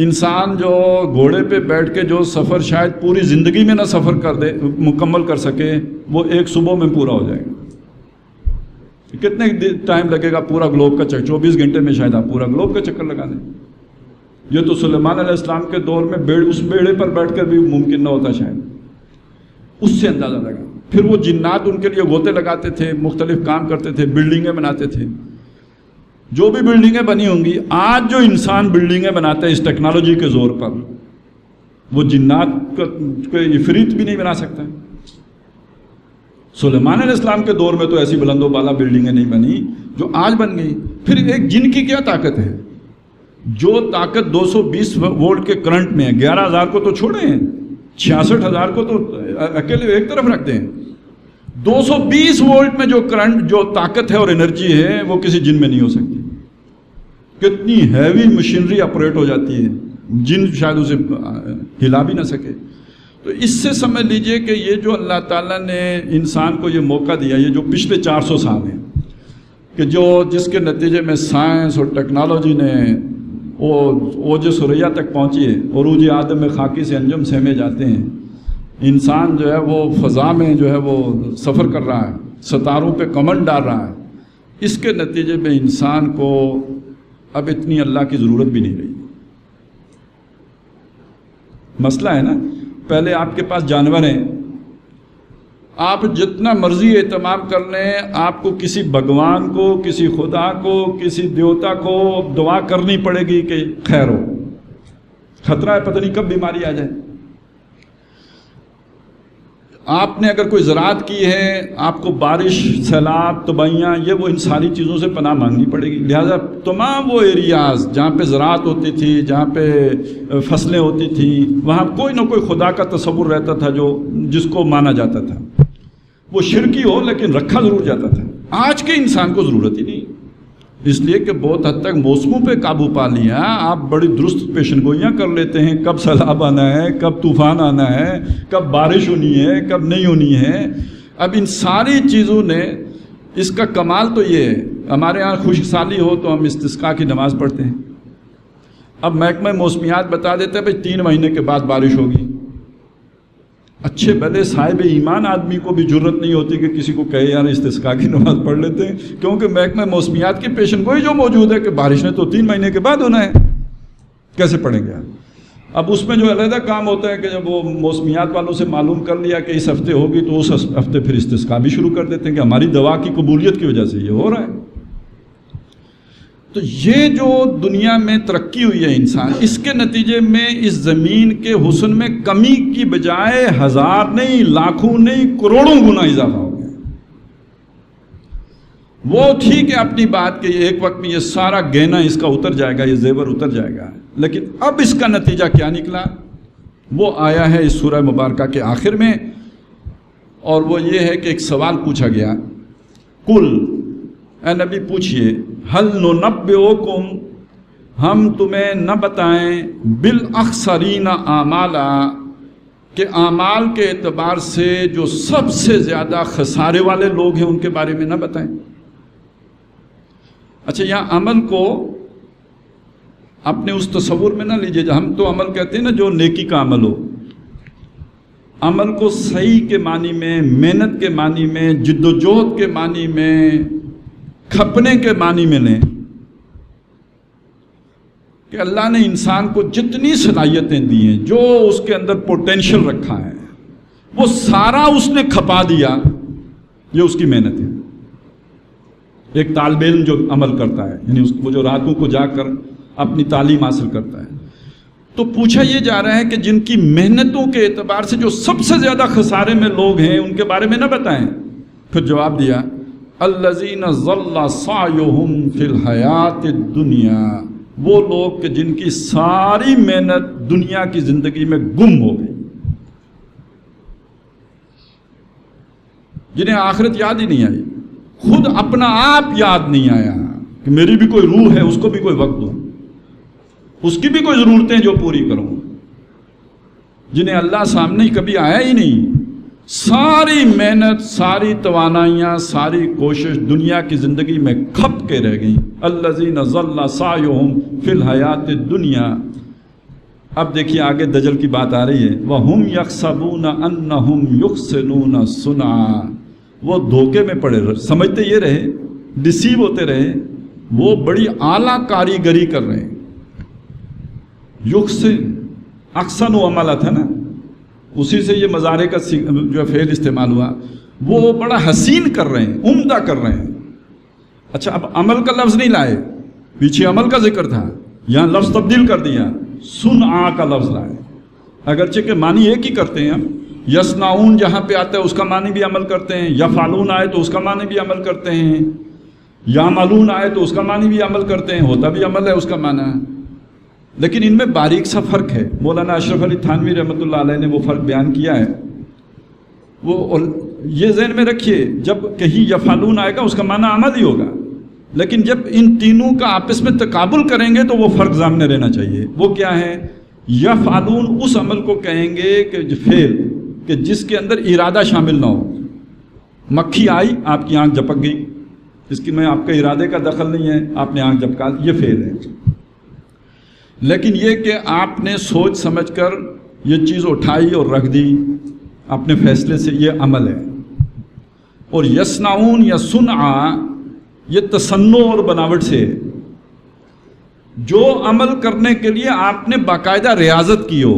انسان جو گھوڑے پہ بیٹھ کے جو سفر شاید پوری زندگی میں نہ سفر کر دے، مکمل کر سکے، وہ ایک صبح میں پورا ہو جائے گا. کتنے ٹائم لگے گا پورا گلوب کا چکر؟ 24 گھنٹے میں شاید آپ پورا گلوب کا چکر لگا دیں. یہ تو سلیمان علیہ السلام کے دور میں اس بیڑے پر بیٹھ کر بھی ممکن نہ ہوتا شاید. اس سے اندازہ لگا. پھر وہ جنات ان کے لیے غوطے لگاتے تھے، مختلف کام کرتے تھے، بلڈنگیں بناتے تھے. جو بھی بلڈنگیں بنی ہوں گی، آج جو انسان بلڈنگیں بناتا ہے اس ٹیکنالوجی کے زور پر، وہ جنات کا عفریت بھی نہیں بنا سکتا. سلیمان علیہ السلام کے دور میں تو ایسی بلند و بالا بلڈنگیں نہیں بنی جو آج بن گئی. پھر ایک جن کی کیا طاقت ہے؟ جو طاقت 220 وولٹ کے کرنٹ میں ہے. 11,000 کو تو چھوڑیں، 66,000 کو تو اکیلے ایک طرف رکھتے ہیں. 220 وولٹ میں جو کرنٹ، جو طاقت ہے اور انرجی ہے، وہ کسی جن میں نہیں ہو سکتی. کتنی ہیوی مشینری آپریٹ ہو جاتی ہے، جن شاید اسے ہلا بھی نہ سکے. تو اس سے سمجھ لیجئے کہ یہ جو اللہ تعالیٰ نے انسان کو یہ موقع دیا، یہ جو پچھلے 400 سال ہیں کہ جس کے نتیجے میں سائنس اور ٹیکنالوجی نے اوج ثریا تک پہنچی ہے. عروج آدم میں خاکی سے انجم سہمے جاتے ہیں. انسان جو ہے وہ فضا میں جو ہے وہ سفر کر رہا ہے، ستاروں پہ کمند ڈال رہا ہے. اس کے نتیجے میں انسان کو اب اتنی اللہ کی ضرورت بھی نہیں رہی. مسئلہ ہے نا، پہلے آپ کے پاس جانور ہیں، آپ جتنا مرضی اہتمام کر لیں، آپ کو کسی بھگوان کو، کسی خدا کو، کسی دیوتا کو دعا کرنی پڑے گی کہ خیر ہو، خطرہ ہے پتہ نہیں کب بیماری آ جائے. آپ نے اگر کوئی زراعت کی ہے، آپ کو بارش، سیلاب، تباہیاں، یہ وہ ان ساری چیزوں سے پناہ مانگنی پڑے گی. لہٰذا تمام وہ ایریاز جہاں پہ زراعت ہوتی تھی، جہاں پہ فصلیں ہوتی تھیں، وہاں کوئی نہ کوئی خدا کا تصور رہتا تھا جس کو مانا جاتا تھا. وہ شرکی ہو لیکن رکھا ضرور جاتا تھا. آج کے انسان کو ضرورت ہی نہیں، اس لیے کہ بہت حد تک موسموں پہ قابو پا لیا. آپ بڑی درست پیشن گوئیاں کر لیتے ہیں، کب سیلاب آنا ہے، کب طوفان آنا ہے، کب بارش ہونی ہے، کب نہیں ہونی ہے. اب ان ساری چیزوں نے، اس کا کمال تو یہ ہے، ہمارے ہاں خشک سالی ہو تو ہم استسقاء کی نماز پڑھتے ہیں. اب محکمہ موسمیات بتا دیتے ہیں بھائی 3 مہینے کے بعد بارش ہوگی. اچھے بھلے صاحب ایمان آدمی کو بھی جرت نہیں ہوتی کہ کسی کو کہے یار استسقاء کی نماز پڑھ لیتے ہیں، کیونکہ محکمہ موسمیات کی پیشن گوئی جو موجود ہے کہ بارش نے تو 3 مہینے کے بعد ہونا ہے، کیسے پڑھیں گے. اب اس میں جو علیحدہ کام ہوتا ہے کہ جب وہ موسمیات والوں سے معلوم کر لیا کہ اس ہفتے ہوگی تو اس ہفتے پھر استسقاء بھی شروع کر دیتے ہیں کہ ہماری دوا کی قبولیت کی وجہ سے یہ ہو رہا ہے. تو یہ جو دنیا میں ترقی ہوئی ہے انسان، اس کے نتیجے میں اس زمین کے حسن میں کمی کی بجائے 1000 نہیں، لاکھوں نہیں، کروڑوں گنا اضافہ ہو گیا. وہ ٹھیک ہے اپنی بات کہ ایک وقت میں یہ سارا گہنا اس کا اتر جائے گا، یہ زیور اتر جائے گا، لیکن اب اس کا نتیجہ کیا نکلا وہ آیا ہے اس سورہ مبارکہ کے آخر میں. اور وہ یہ ہے کہ ایک سوال پوچھا گیا، کل اے نبی پوچھئے، حل ننبئکم، ہم تمہیں نہ بتائیں، بالاخسرین اعمالا، کہ اعمال کے اعتبار سے جو سب سے زیادہ خسارے والے لوگ ہیں ان کے بارے میں نہ بتائیں. اچھا یہاں عمل کو اپنے اس تصور میں نہ لیجئے، ہم تو عمل کہتے ہیں نا جو نیکی کا عمل ہو. عمل کو صحیح کے معنی میں، محنت کے معنی میں، جد و جہد کے معنی میں، کھپنے کے معنی میں لیں کہ اللہ نے انسان کو جتنی صلاحیتیں دی ہیں، جو اس کے اندر پوٹینشل رکھا ہے، وہ سارا اس نے کھپا دیا، یہ اس کی محنت ہے. ایک طالب علم جو عمل کرتا ہے، یعنی وہ جو راتوں کو جا کر اپنی تعلیم حاصل کرتا ہے، تو پوچھا یہ جا رہا ہے کہ جن کی محنتوں کے اعتبار سے جو سب سے زیادہ خسارے میں لوگ ہیں ان کے بارے میں نہ بتائیں. پھر جواب دیا، الذین ضل سعیہم فی الحیات الدنیا، وہ لوگ کہ جن کی ساری محنت دنیا کی زندگی میں گم ہو گئی، جنہیں آخرت یاد ہی نہیں آئی، خود اپنا آپ یاد نہیں آیا کہ میری بھی کوئی روح ہے، اس کو بھی کوئی وقت دوں، اس کی بھی کوئی ضرورتیں جو پوری کروں، جنہیں اللہ سامنے کبھی آیا ہی نہیں. ساری محنت، ساری توانائیاں، ساری کوشش دنیا کی زندگی میں کھپ کے رہ گئیں. الذین ضل سعیہم فی الحیات الدنیا. اب دیکھیے آگے دجل کی بات آ رہی ہے، وَهُمْ يَحْسَبُونَ أَنَّهُمْ يُحْسِنُونَ صُنْعًا. وہ دھوکے میں پڑے رہے، سمجھتے یہ رہے، ڈسیو ہوتے رہے، وہ بڑی اعلیٰ کاریگری کر رہے ہیں. یحسن، احسن و عملہ تھا نا، اسی سے یہ مضارع کا جو فعل استعمال ہوا، وہ بڑا حسین کر رہے ہیں، عمدہ کر رہے ہیں. اچھا اب عمل کا لفظ نہیں لائے، پیچھے عمل کا ذکر تھا، یہاں لفظ تبدیل کر دیا، صنعا کا لفظ لائے. اگرچہ کہ معنی ایک ہی کرتے ہیں ہم، یصنعون جہاں پہ آتا ہے اس کا معنی بھی عمل کرتے ہیں، یفعلون آئے تو اس کا معنی بھی عمل کرتے ہیں، یعملون آئے تو اس کا معنی بھی عمل کرتے ہیں، ہوتا بھی عمل ہے اس کا معنی. لیکن ان میں باریک سا فرق ہے. مولانا اشرف علی تھانوی رحمۃ اللہ علیہ نے وہ فرق بیان کیا ہے. وہ یہ ذہن میں رکھیے، جب کہیں یفعلون آئے گا اس کا معنی عمل ہی ہوگا، لیکن جب ان تینوں کا آپس میں تقابل کریں گے تو وہ فرق سامنے رہنا چاہیے. وہ کیا ہے؟ یفعلون اس عمل کو کہیں گے کہ فعل کہ جس کے اندر ارادہ شامل نہ ہو. مکھی آئی، آپ کی آنکھ جھپک گئی، اس کی میں آپ کا ارادے کا دخل نہیں ہے، آپ نے آنکھ جھپکا، یہ فعل ہے. لیکن یہ کہ آپ نے سوچ سمجھ کر یہ چیز اٹھائی اور رکھ دی اپنے فیصلے سے، یہ عمل ہے. اور یصنعون یا صنعا یہ تصنع اور بناوٹ سے ہے۔ جو عمل کرنے کے لیے آپ نے باقاعدہ ریاضت کی ہو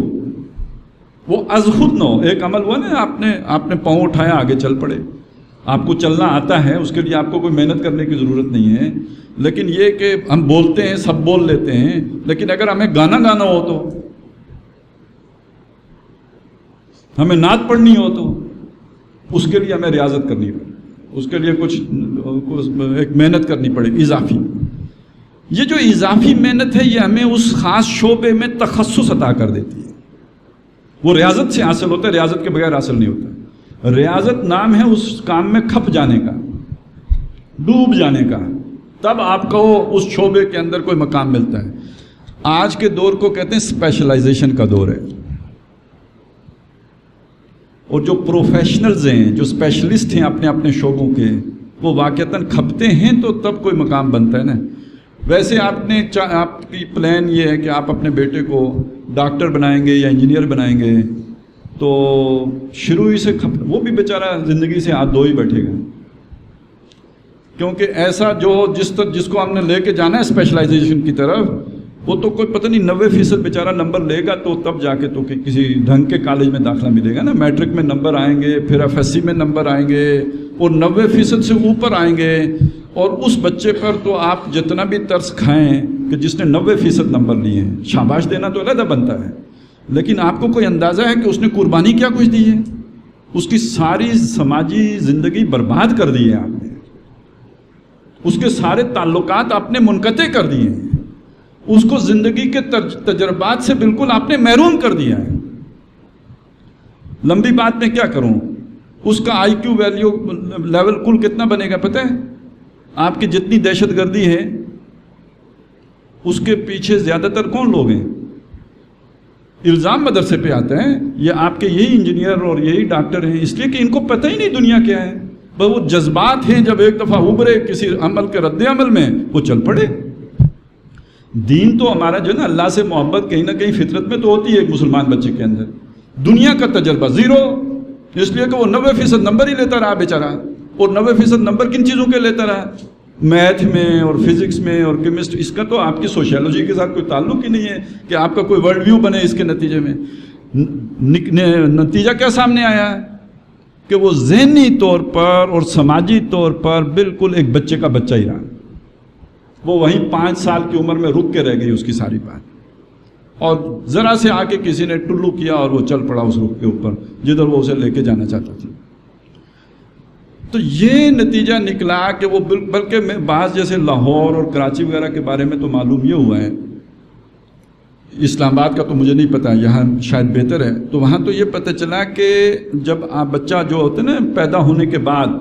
وہ از خود نہ ہو۔ ایک عمل ہوا نا، آپ نے پاؤں اٹھایا، آگے چل پڑے، آپ کو چلنا آتا ہے، اس کے لیے آپ کو کوئی محنت کرنے کی ضرورت نہیں ہے۔ لیکن یہ کہ ہم بولتے ہیں، سب بول لیتے ہیں، لیکن اگر ہمیں گانا ہو تو، ہمیں نعت پڑھنی ہو تو اس کے لیے ہمیں ریاضت کرنی پڑے، اس کے لیے کچھ ایک محنت کرنی پڑے اضافی۔ یہ جو اضافی محنت ہے یہ ہمیں اس خاص شعبے میں تخصص عطا کر دیتی ہے۔ وہ ریاضت سے حاصل ہوتا ہے، ریاضت کے بغیر حاصل نہیں ہوتا۔ ریاضت نام ہے اس کام میں کھپ جانے کا، ڈوب جانے کا، تب آپ کو اس شعبے کے اندر کوئی مقام ملتا ہے۔ آج کے دور کو کہتے ہیں اسپیشلائزیشن کا دور ہے، اور جو پروفیشنلز ہیں، جو اسپیشلسٹ ہیں اپنے اپنے شعبوں کے، وہ واقعتاً کھپتے ہیں تو تب کوئی مقام بنتا ہے نا۔ ویسے آپ کی پلان یہ ہے کہ آپ اپنے بیٹے کو ڈاکٹر بنائیں گے یا انجینئر بنائیں گے، تو شروع ہی سے وہ بھی بیچارہ زندگی سے ہاتھ دھو ہی بیٹھے گا، کیونکہ ایسا جس کو ہم نے لے کے جانا ہے اسپیشلائزیشن کی طرف، وہ تو کوئی پتہ نہیں 90% بیچارہ نمبر لے گا تو تب جا کے تو کسی ڈھنگ کے کالج میں داخلہ ملے گا نا۔ میٹرک میں نمبر آئیں گے، پھر FSC میں نمبر آئیں گے، اور 90% سے اوپر آئیں گے، اور اس بچے پر تو آپ جتنا بھی ترس کھائیں کہ جس نے 90% نمبر لیے ہیں، شاباش دینا تو علیحدہ بنتا ہے، لیکن آپ کو کوئی اندازہ ہے کہ اس نے قربانی کیا کچھ دی ہے؟ اس کی ساری سماجی زندگی برباد کر دی ہے آپ نے، اس کے سارے تعلقات آپ نے منقطع کر دیے ہیں، اس کو زندگی کے تجربات سے بالکل آپ نے محروم کر دیا ہے۔ لمبی بات میں کیا کروں، اس کا IQ ویلیو لیول کل کتنا بنے گا پتہ ہے؟ آپ کی جتنی دہشت گردی ہے اس کے پیچھے زیادہ تر کون لوگ ہیں؟ الزام مدرسے پہ آتا ہے، یہ آپ کے یہی انجینئر اور یہی ڈاکٹر ہیں، اس لیے کہ ان کو پتہ ہی نہیں دنیا کیا ہے، بس وہ جذبات ہیں، جب ایک دفعہ ابھرے کسی عمل کے رد عمل میں وہ چل پڑے۔ دین تو ہمارا جو ہے نا، اللہ سے محبت کہیں نہ کہیں فطرت میں تو ہوتی ہے ایک مسلمان بچے کے اندر، دنیا کا تجربہ زیرو، اس لیے کہ وہ 90% نمبر ہی لیتا رہا بیچارہ، اور 90% نمبر کن چیزوں کے لیتا رہا؟ میتھ میں اور فزکس میں اور کیمسٹری۔ اس کا تو آپ کی سوشیالوجی کے ساتھ کوئی تعلق ہی نہیں ہے کہ آپ کا کوئی ورلڈ ویو بنے اس کے نتیجے میں۔ نتیجہ کیا سامنے آیا ہے کہ وہ ذہنی طور پر اور سماجی طور پر بالکل ایک بچے کا بچہ ہی رہا، وہ وہیں 5 سال کی عمر میں رک کے رہ گئی اس کی ساری بات، اور ذرا سے آ کے کسی نے ٹلو کیا اور وہ چل پڑا اس رخ کے اوپر جدھر وہ اسے لے کے جانا چاہتا تھا۔ تو یہ نتیجہ نکلا کہ وہ بلکہ میں بعض جیسے لاہور اور کراچی وغیرہ کے بارے میں تو معلوم یہ ہوا ہے، اسلام آباد کا تو مجھے نہیں پتا، یہاں شاید بہتر ہے، تو وہاں تو یہ پتہ چلا کہ جب بچہ جو ہوتا ہے نا پیدا ہونے کے بعد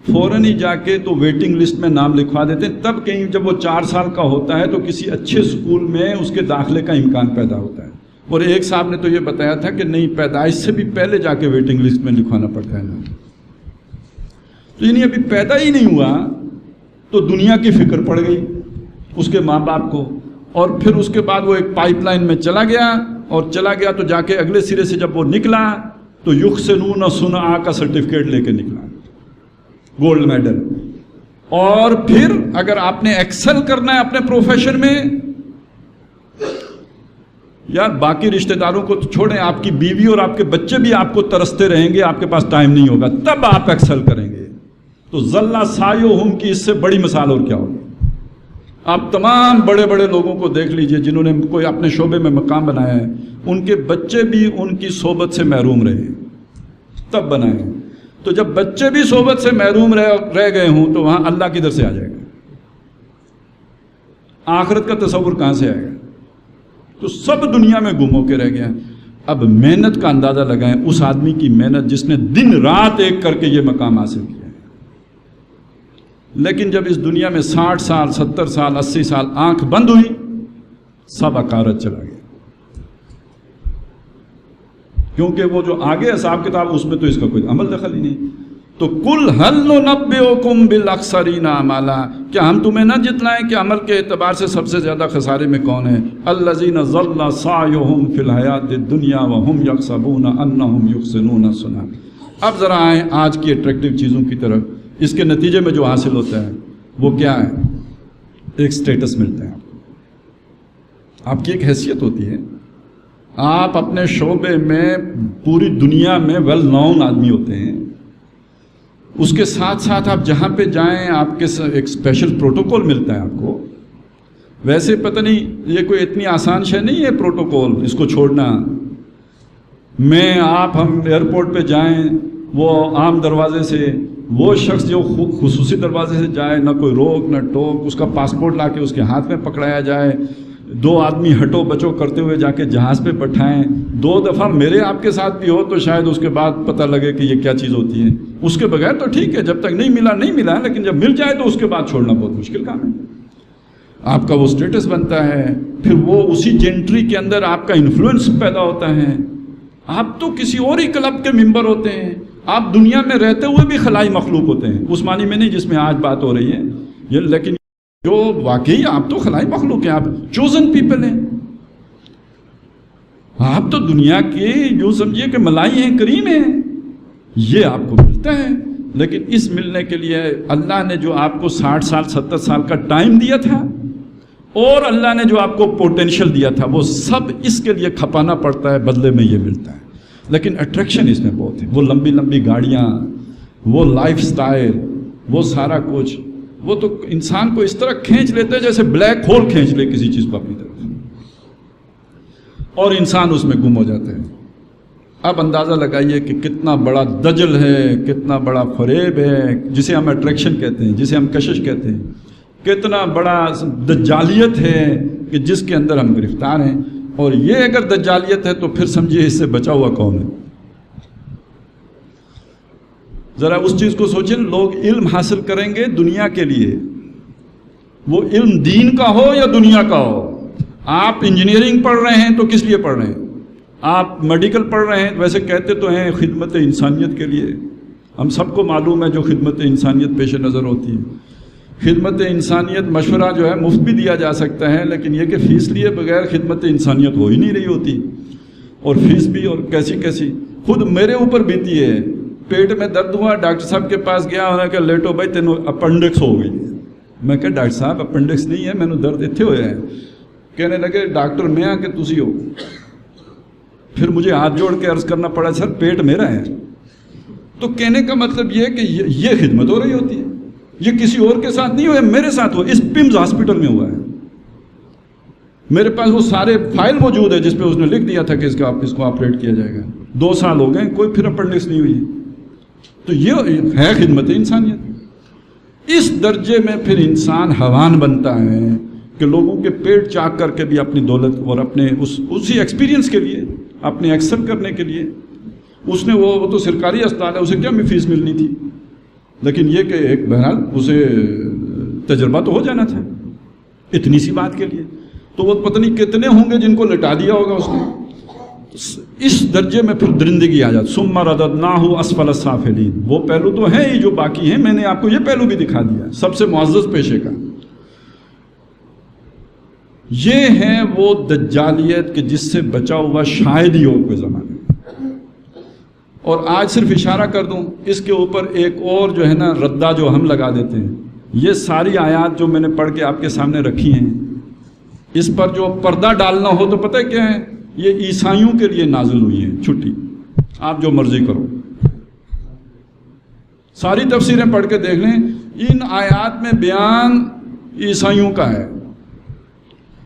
فوراً ہی جا کے تو ویٹنگ لسٹ میں نام لکھوا دیتے ہیں، تب کہیں جب وہ 4 سال کا ہوتا ہے تو کسی اچھے اسکول میں اس کے داخلے کا امکان پیدا ہوتا ہے۔ اور ایک صاحب نے تو یہ بتایا تھا کہ نہیں، پیدائش سے بھی پہلے جا کے ویٹنگ لسٹ میں لکھوانا پڑتا ہے نا۔ تو یعنی ابھی پیدا ہی نہیں ہوا تو دنیا کی فکر پڑ گئی اس کے ماں باپ کو، اور پھر اس کے بعد وہ ایک پائپ لائن میں چلا گیا تو جا کے اگلے سرے سے جب وہ نکلا تو یحسنون صنعا کا سرٹیفکیٹ لے کے نکلا، گولڈ میڈل۔ اور پھر اگر آپ نے ایکسل کرنا ہے اپنے پروفیشن میں، یار باقی رشتہ داروں کو تو چھوڑیں، آپ کی بیوی اور آپ کے بچے بھی آپ کو ترستے رہیں گے، آپ کے پاس ٹائم نہیں ہوگا، تب آپ ایکسل کریں گے۔ تو ذلّ سعیہم کی اس سے بڑی مثال اور کیا ہوگی؟ آپ تمام بڑے بڑے لوگوں کو دیکھ لیجئے جنہوں نے کوئی اپنے شعبے میں مقام بنایا ہے، ان کے بچے بھی ان کی صحبت سے محروم رہے تب بنائے۔ تو جب بچے بھی صحبت سے محروم رہ گئے ہوں تو وہاں اللہ کدھر سے آ جائے گا؟ آخرت کا تصور کہاں سے آئے گا؟ تو سب دنیا میں گم ہو کے رہ گیا۔ اب محنت کا اندازہ لگائیں، اس آدمی کی محنت جس نے دن رات ایک کر کے یہ مقام حاصل کیا ہے، لیکن جب اس دنیا میں 60 سال 70 سال 80 سال آنکھ بند ہوئی، سب عقارت چلا گیا، کیونکہ وہ جو آگے حساب کتاب اس میں تو اس کا کوئی عمل دخل ہی نہیں۔ تو کل هل ننبئکم بالاخسرین اعمالا، کیا ہم تمہیں نہ جتلائیں کہ عمل کے اعتبار سے سب سے زیادہ خسارے میں کون ہے؟ الذین ضل سعیہم فی الحیاۃ الدنیا وہم یحسبون انہم یحسنون صنعا۔ اب ذرا آئیں آج کی اٹریکٹیو چیزوں کی طرف، اس کے نتیجے میں جو حاصل ہوتا ہے وہ کیا ہے؟ ایک سٹیٹس ملتا ہے آپ کی ایک حیثیت ہوتی ہے، آپ اپنے شعبے میں پوری دنیا میں ویل نون آدمی ہوتے ہیں، اس کے ساتھ ساتھ آپ جہاں پہ جائیں آپ کے ایک اسپیشل پروٹوکول ملتا ہے آپ کو. ویسے پتہ نہیں یہ کوئی اتنی آسان شے نہیں ہے پروٹوکول، اس کو چھوڑنا. ہم ایئرپورٹ پہ جائیں وہ عام دروازے سے، وہ شخص جو خصوصی دروازے سے جائے، نہ کوئی روک نہ ٹوک، اس کا پاسپورٹ لا کے اس کے ہاتھ میں پکڑایا جائے، 2 آدمی ہٹو بچو کرتے ہوئے جا کے جہاز پہ بٹھائیں. 2 دفعہ میرے آپ کے ساتھ بھی ہو تو شاید اس کے بعد پتہ لگے کہ یہ کیا چیز ہوتی ہے. اس کے بغیر تو ٹھیک ہے، جب تک نہیں ملا، لیکن جب مل جائے تو اس کے بعد چھوڑنا بہت مشکل کام ہے. آپ کا وہ سٹیٹس بنتا ہے، پھر وہ اسی جینٹری کے اندر آپ کا انفلوئنس پیدا ہوتا ہے. آپ تو کسی اور ہی کلب کے ممبر ہوتے ہیں، آپ دنیا میں رہتے ہوئے بھی خلائی مخلوق ہوتے ہیں، اس معنی میں نہیں جس میں آج بات ہو رہی ہے، لیکن جو واقعی آپ تو خلائی مخلوق ہیں، آپ چوزن پیپل ہیں. آپ تو دنیا کے جو سمجھیے کہ ملائی ہیں، کریم ہیں، یہ آپ کو ملتا ہے. لیکن اس ملنے کے لیے اللہ نے جو آپ کو 60 سال 70 سال کا ٹائم دیا تھا، اور اللہ نے جو آپ کو پوٹینشل دیا تھا، وہ سب اس کے لیے کھپانا پڑتا ہے، بدلے میں یہ ملتا ہے. لیکن اٹریکشن اس میں بہت ہے، وہ لمبی لمبی گاڑیاں، وہ لائف سٹائل، وہ سارا کچھ، وہ تو انسان کو اس طرح کھینچ لیتے ہیں جیسے بلیک ہول کھینچ لے کسی چیز کو اپنی طرف، اور انسان اس میں گم ہو جاتا ہے. اب اندازہ لگائیے کہ کتنا بڑا دجل ہے، کتنا بڑا فریب ہے، جسے ہم اٹریکشن کہتے ہیں، جسے ہم کشش کہتے ہیں، کتنا بڑا دجالیت ہے کہ جس کے اندر ہم گرفتار ہیں. اور یہ اگر دجالیت ہے تو پھر سمجھیے اس سے بچا ہوا کون ہے؟ ذرا اس چیز کو سوچیں. لوگ علم حاصل کریں گے دنیا کے لیے، وہ علم دین کا ہو یا دنیا کا ہو. آپ انجینئرنگ پڑھ رہے ہیں تو کس لیے پڑھ رہے ہیں؟ آپ میڈیکل پڑھ رہے ہیں، ویسے کہتے تو ہیں خدمت انسانیت کے لیے. ہم سب کو معلوم ہے جو خدمت انسانیت پیش نظر ہوتی ہے. خدمت انسانیت مشورہ جو ہے مفت بھی دیا جا سکتا ہے، لیکن یہ کہ فیس لیے بغیر خدمت انسانیت ہو ہی نہیں رہی ہوتی. اور فیس بھی اور کیسی خود میرے اوپر بیتی ہے. پیٹ میں درد ہوا، ڈاکٹر صاحب کے پاس گیا، انہوں نے کہا لیٹو بھائی تینوں اپنڈکس ہو گئی. میں کہا ڈاکٹر صاحب اپنڈکس نہیں ہے، میں نے درد اتنے ہوئے ہیں. کہنے لگے ڈاکٹر میں آ کے تسی ہو. پھر مجھے ہاتھ جوڑ کے عرض کرنا پڑا سر پیٹ میرا ہے. تو کہنے کا مطلب یہ کہ یہ خدمت ہو رہی ہوتی ہے، یہ کسی اور کے ساتھ نہیں ہوا، میرے ساتھ ہوا. اس پمز ہاسپٹل میں ہوا ہے. میرے پاس وہ سارے فائل موجود ہے جس پہ اس نے لکھ دیا تھا کہ اس کو آپریٹ کیا جائے گا. 2 سال ہو گئے، کوئی پھر اپنڈکس نہیں ہوئی. تو یہ ہے خدمت انسانیت. اس درجے میں پھر انسان حیوان بنتا ہے کہ لوگوں کے پیٹ چاک کر کے بھی اپنی دولت اور اپنے اسی ایکسپیرینس کے لیے، اپنے ایکسل کرنے کے لیے اس نے وہ تو سرکاری اسپتال ہے، اسے کیا فیس ملنی تھی. لیکن یہ کہ ایک بہرحال اسے تجربہ تو ہو جانا تھا اتنی سی بات کے لیے. تو وہ پتہ نہیں کتنے ہوں گے جن کو لٹا دیا ہوگا اس نے. اس درجے میں پھر درندگی آ جاتی. ثم رددناہ اسفل السافلین. وہ پہلو تو ہیں ہی جو باقی ہیں، میں نے آپ کو یہ پہلو بھی دکھا دیا سب سے معزز پیشے کا. یہ ہے وہ دجالیت کہ جس سے بچا ہوا شاید ہی ہو کوئی زمانے میں. اور آج صرف اشارہ کر دوں اس کے اوپر ایک اور جو ہے نا ردہ جو ہم لگا دیتے ہیں. یہ ساری آیات جو میں نے پڑھ کے آپ کے سامنے رکھی ہیں، اس پر جو پردہ ڈالنا ہو تو پتہ کیا ہے؟ یہ عیسائیوں کے لیے نازل ہوئی ہیں. چھٹی آپ جو مرضی کرو، ساری تفسیریں پڑھ کے دیکھ لیں. ان آیات میں بیان عیسائیوں کا ہے.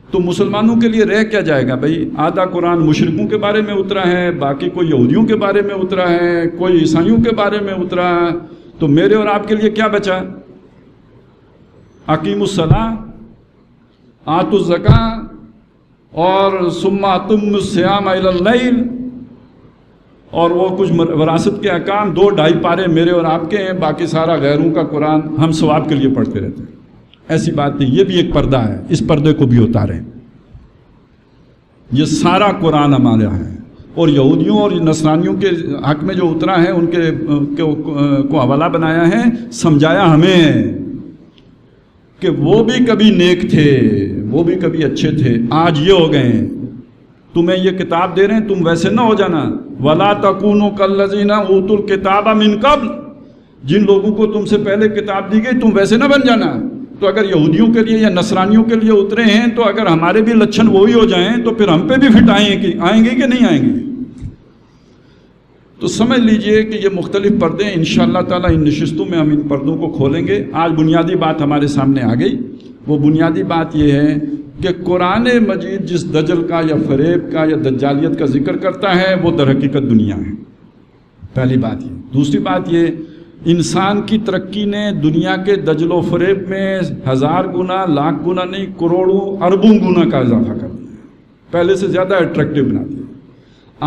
تو مسلمانوں کے لیے رہ کیا جائے گا بھائی؟ آدھا قرآن مشرکوں کے بارے میں اترا ہے، باقی کوئی یہودیوں کے بارے میں اترا ہے، کوئی عیسائیوں کے بارے میں اترا ہے. تو میرے اور آپ کے لیے کیا بچا؟ اقیموا الصلاۃ، آتوا الزکاۃ، اور ثم اتموا الصیام الی اللیل، اور وہ کچھ وراثت کے احکام 2-2.5 پارے میرے اور آپ کے ہیں. باقی سارا غیروں کا قرآن ہم ثواب کے لیے پڑھتے رہتے ہیں. ایسی بات نہیں، یہ بھی ایک پردہ ہے، اس پردے کو بھی اتاریں. یہ سارا قرآن ہمارا ہے. اور یہودیوں اور نصرانیوں کے حق میں جو اترا ہے ان کے کو حوالہ بنایا ہے، سمجھایا ہمیں کہ وہ بھی کبھی نیک تھے، وہ بھی کبھی اچھے تھے، آج یہ ہو گئے ہیں. تمہیں یہ کتاب دے رہے ہیں، تم ویسے نہ ہو جانا. وَلَا تَكُونُوا كَالَّذِينَ أُوتُوا الْكِتَابَ مِن قَبْلُ. جن لوگوں کو تم سے پہلے کتاب دی گئی تم ویسے نہ بن جانا. تو اگر یہودیوں کے لیے یا نصرانیوں کے لیے اترے ہیں تو اگر ہمارے بھی لچھن وہی ہو جائیں تو پھر ہم پہ بھی فٹ آئیں گے کہ نہیں آئیں گے؟ تو سمجھ لیجئے کہ یہ مختلف پردے ہیں. انشاءاللہ تعالیٰ ان نشستوں میں ہم ان پردوں کو کھولیں گے. آج بنیادی بات ہمارے سامنے آ گئی. وہ بنیادی بات یہ ہے کہ قرآن مجید جس دجل کا یا فریب کا یا دجالیت کا ذکر کرتا ہے وہ در حقیقت دنیا ہے. پہلی بات یہ. دوسری بات یہ، انسان کی ترقی نے دنیا کے دجل و فریب میں 1000 گنا، لاکھ گنا نہیں، کروڑوں اربوں گنا کا اضافہ کر دیا. پہلے سے زیادہ اٹریکٹیو بنا دیا.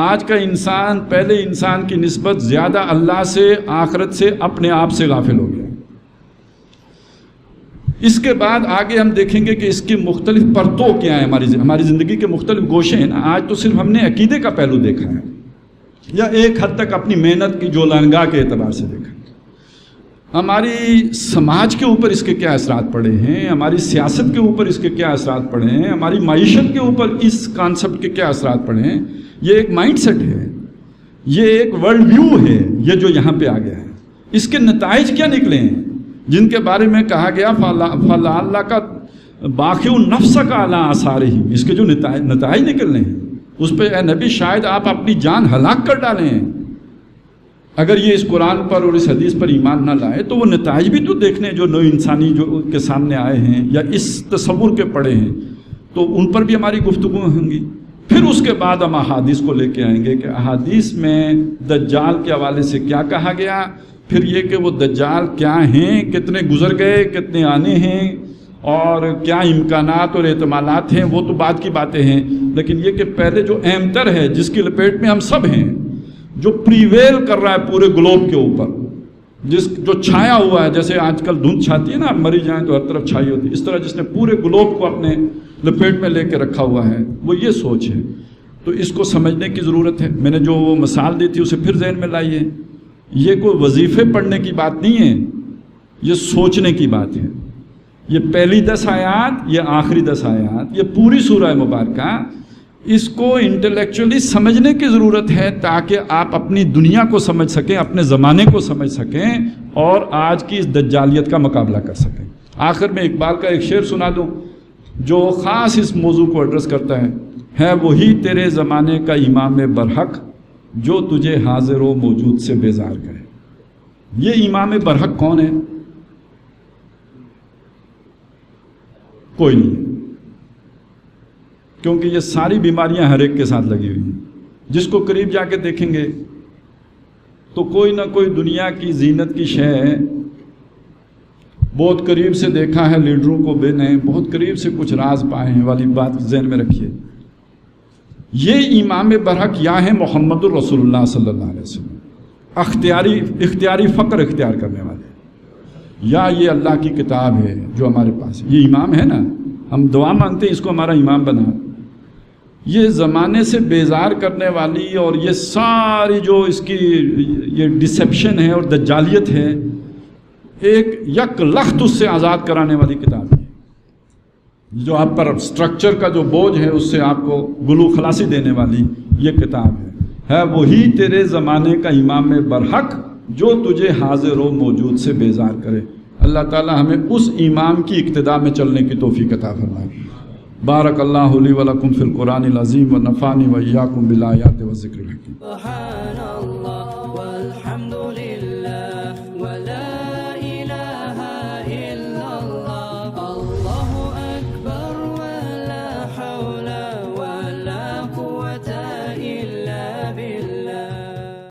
آج کا انسان پہلے انسان کی نسبت زیادہ اللہ سے، آخرت سے، اپنے آپ سے غافل ہو گیا. اس کے بعد آگے ہم دیکھیں گے کہ اس کی مختلف پرتوں کیا ہیں. ہماری زندگی کے مختلف گوشے ہیں نا. آج تو صرف ہم نے عقیدے کا پہلو دیکھا ہے یا ایک حد تک اپنی محنت کی جو لانگاہ کے اعتبار سے دیکھا. ہماری سماج کے اوپر اس کے کیا اثرات پڑے ہیں، ہماری سیاست کے اوپر اس کے کیا اثرات پڑے ہیں، ہماری معیشت کے اوپر اس کانسیپٹ کے کیا اثرات پڑے ہیں. یہ ایک مائنڈ سیٹ ہے، یہ ایک ورلڈ ویو ہے، یہ جو یہاں پہ آ گیا ہے. اس کے نتائج کیا نکلے ہیں جن کے بارے میں کہا گیا فَلَعَلَّ کا باقی نفس کا علی آثارہ. اس کے جو نتائج نکلنے ہیں اس پہ اے نبی شاید آپ اپنی جان ہلاک کر ڈالیں ہیں اگر یہ اس قرآن پر اور اس حدیث پر ایمان نہ لائے. تو وہ نتائج بھی تو دیکھنے جو نو انسانی جو کے سامنے آئے ہیں یا اس تصور کے پڑے ہیں تو ان پر بھی ہماری گفتگو ہوں گی. پھر اس کے بعد ہم احادیث کو لے کے آئیں گے کہ احادیث میں دجال کے حوالے سے کیا کہا گیا، پھر یہ کہ وہ دجال کیا ہیں، کتنے گزر گئے، کتنے آنے ہیں اور کیا امکانات اور احتمالات ہیں. وہ تو بعد کی باتیں ہیں، لیکن یہ کہ پہلے جو اہم تر ہے جس کی لپیٹ میں ہم سب ہیں، جو پریویل کر رہا ہے پورے گلوب کے اوپر، جو چھایا ہوا ہے، جیسے آج کل دھند چھاتی ہے نا، آپ مری جائیں تو ہر طرف چھائی ہوتی ہے، اس طرح جس نے پورے گلوب کو اپنے لپیٹ میں لے کے رکھا ہوا ہے، وہ یہ سوچ ہے. تو اس کو سمجھنے کی ضرورت ہے. میں نے جو وہ مثال دی تھی اسے پھر ذہن میں لائیے. یہ کوئی وظیفے پڑھنے کی بات نہیں ہے، یہ سوچنے کی بات ہے. یہ پہلی 10 آیات، یہ آخری 10 آیات، یہ پوری سورہ مبارکہ، اس کو انٹلیکچولی سمجھنے کی ضرورت ہے تاکہ آپ اپنی دنیا کو سمجھ سکیں، اپنے زمانے کو سمجھ سکیں اور آج کی اس دجالیت کا مقابلہ کر سکیں. آخر میں اقبال کا ایک شعر سنا دوں جو خاص اس موضوع کو ایڈریس کرتا ہے وہی تیرے زمانے کا امام برحق جو تجھے حاضر و موجود سے بیزار کرے. یہ امام برحق کون ہے؟ کوئی نہیں ہے، کیونکہ یہ ساری بیماریاں ہر ایک کے ساتھ لگی ہوئی ہیں. جس کو قریب جا کے دیکھیں گے تو کوئی نہ کوئی دنیا کی زینت کی شے ہے. بہت قریب سے دیکھا ہے لیڈروں کو بھی نے، بہت قریب سے کچھ راز پائے ہیں والی بات ذہن میں رکھیے. یہ امام برحق یا ہے محمد الرسول اللہ صلی اللہ علیہ وسلم، اختیاری فقر اختیار کرنے والے، یا یہ اللہ کی کتاب ہے جو ہمارے پاس ہے. یہ امام ہے نا، ہم دعا مانگتے ہیں اس کو ہمارا امام بنا. یہ زمانے سے بیزار کرنے والی اور یہ ساری جو اس کی یہ ڈسیپشن ہے اور دجالیت ہے، ایک یک لخت اس سے آزاد کرانے والی کتاب ہے جو آپ پر سٹرکچر کا جو بوجھ ہے اس سے آپ کو گلو خلاصی دینے والی یہ کتاب ہے وہی تیرے زمانے کا امام برحق جو تجھے حاضر و موجود سے بیزار کرے. اللہ تعالی ہمیں اس امام کی اقتداء میں چلنے کی توفیق عطا فرمائے. بارک اللہ لی و لکم فی القرآن العظیم و نفعنی و ایاکم بالآیات و ذکر الحکیم.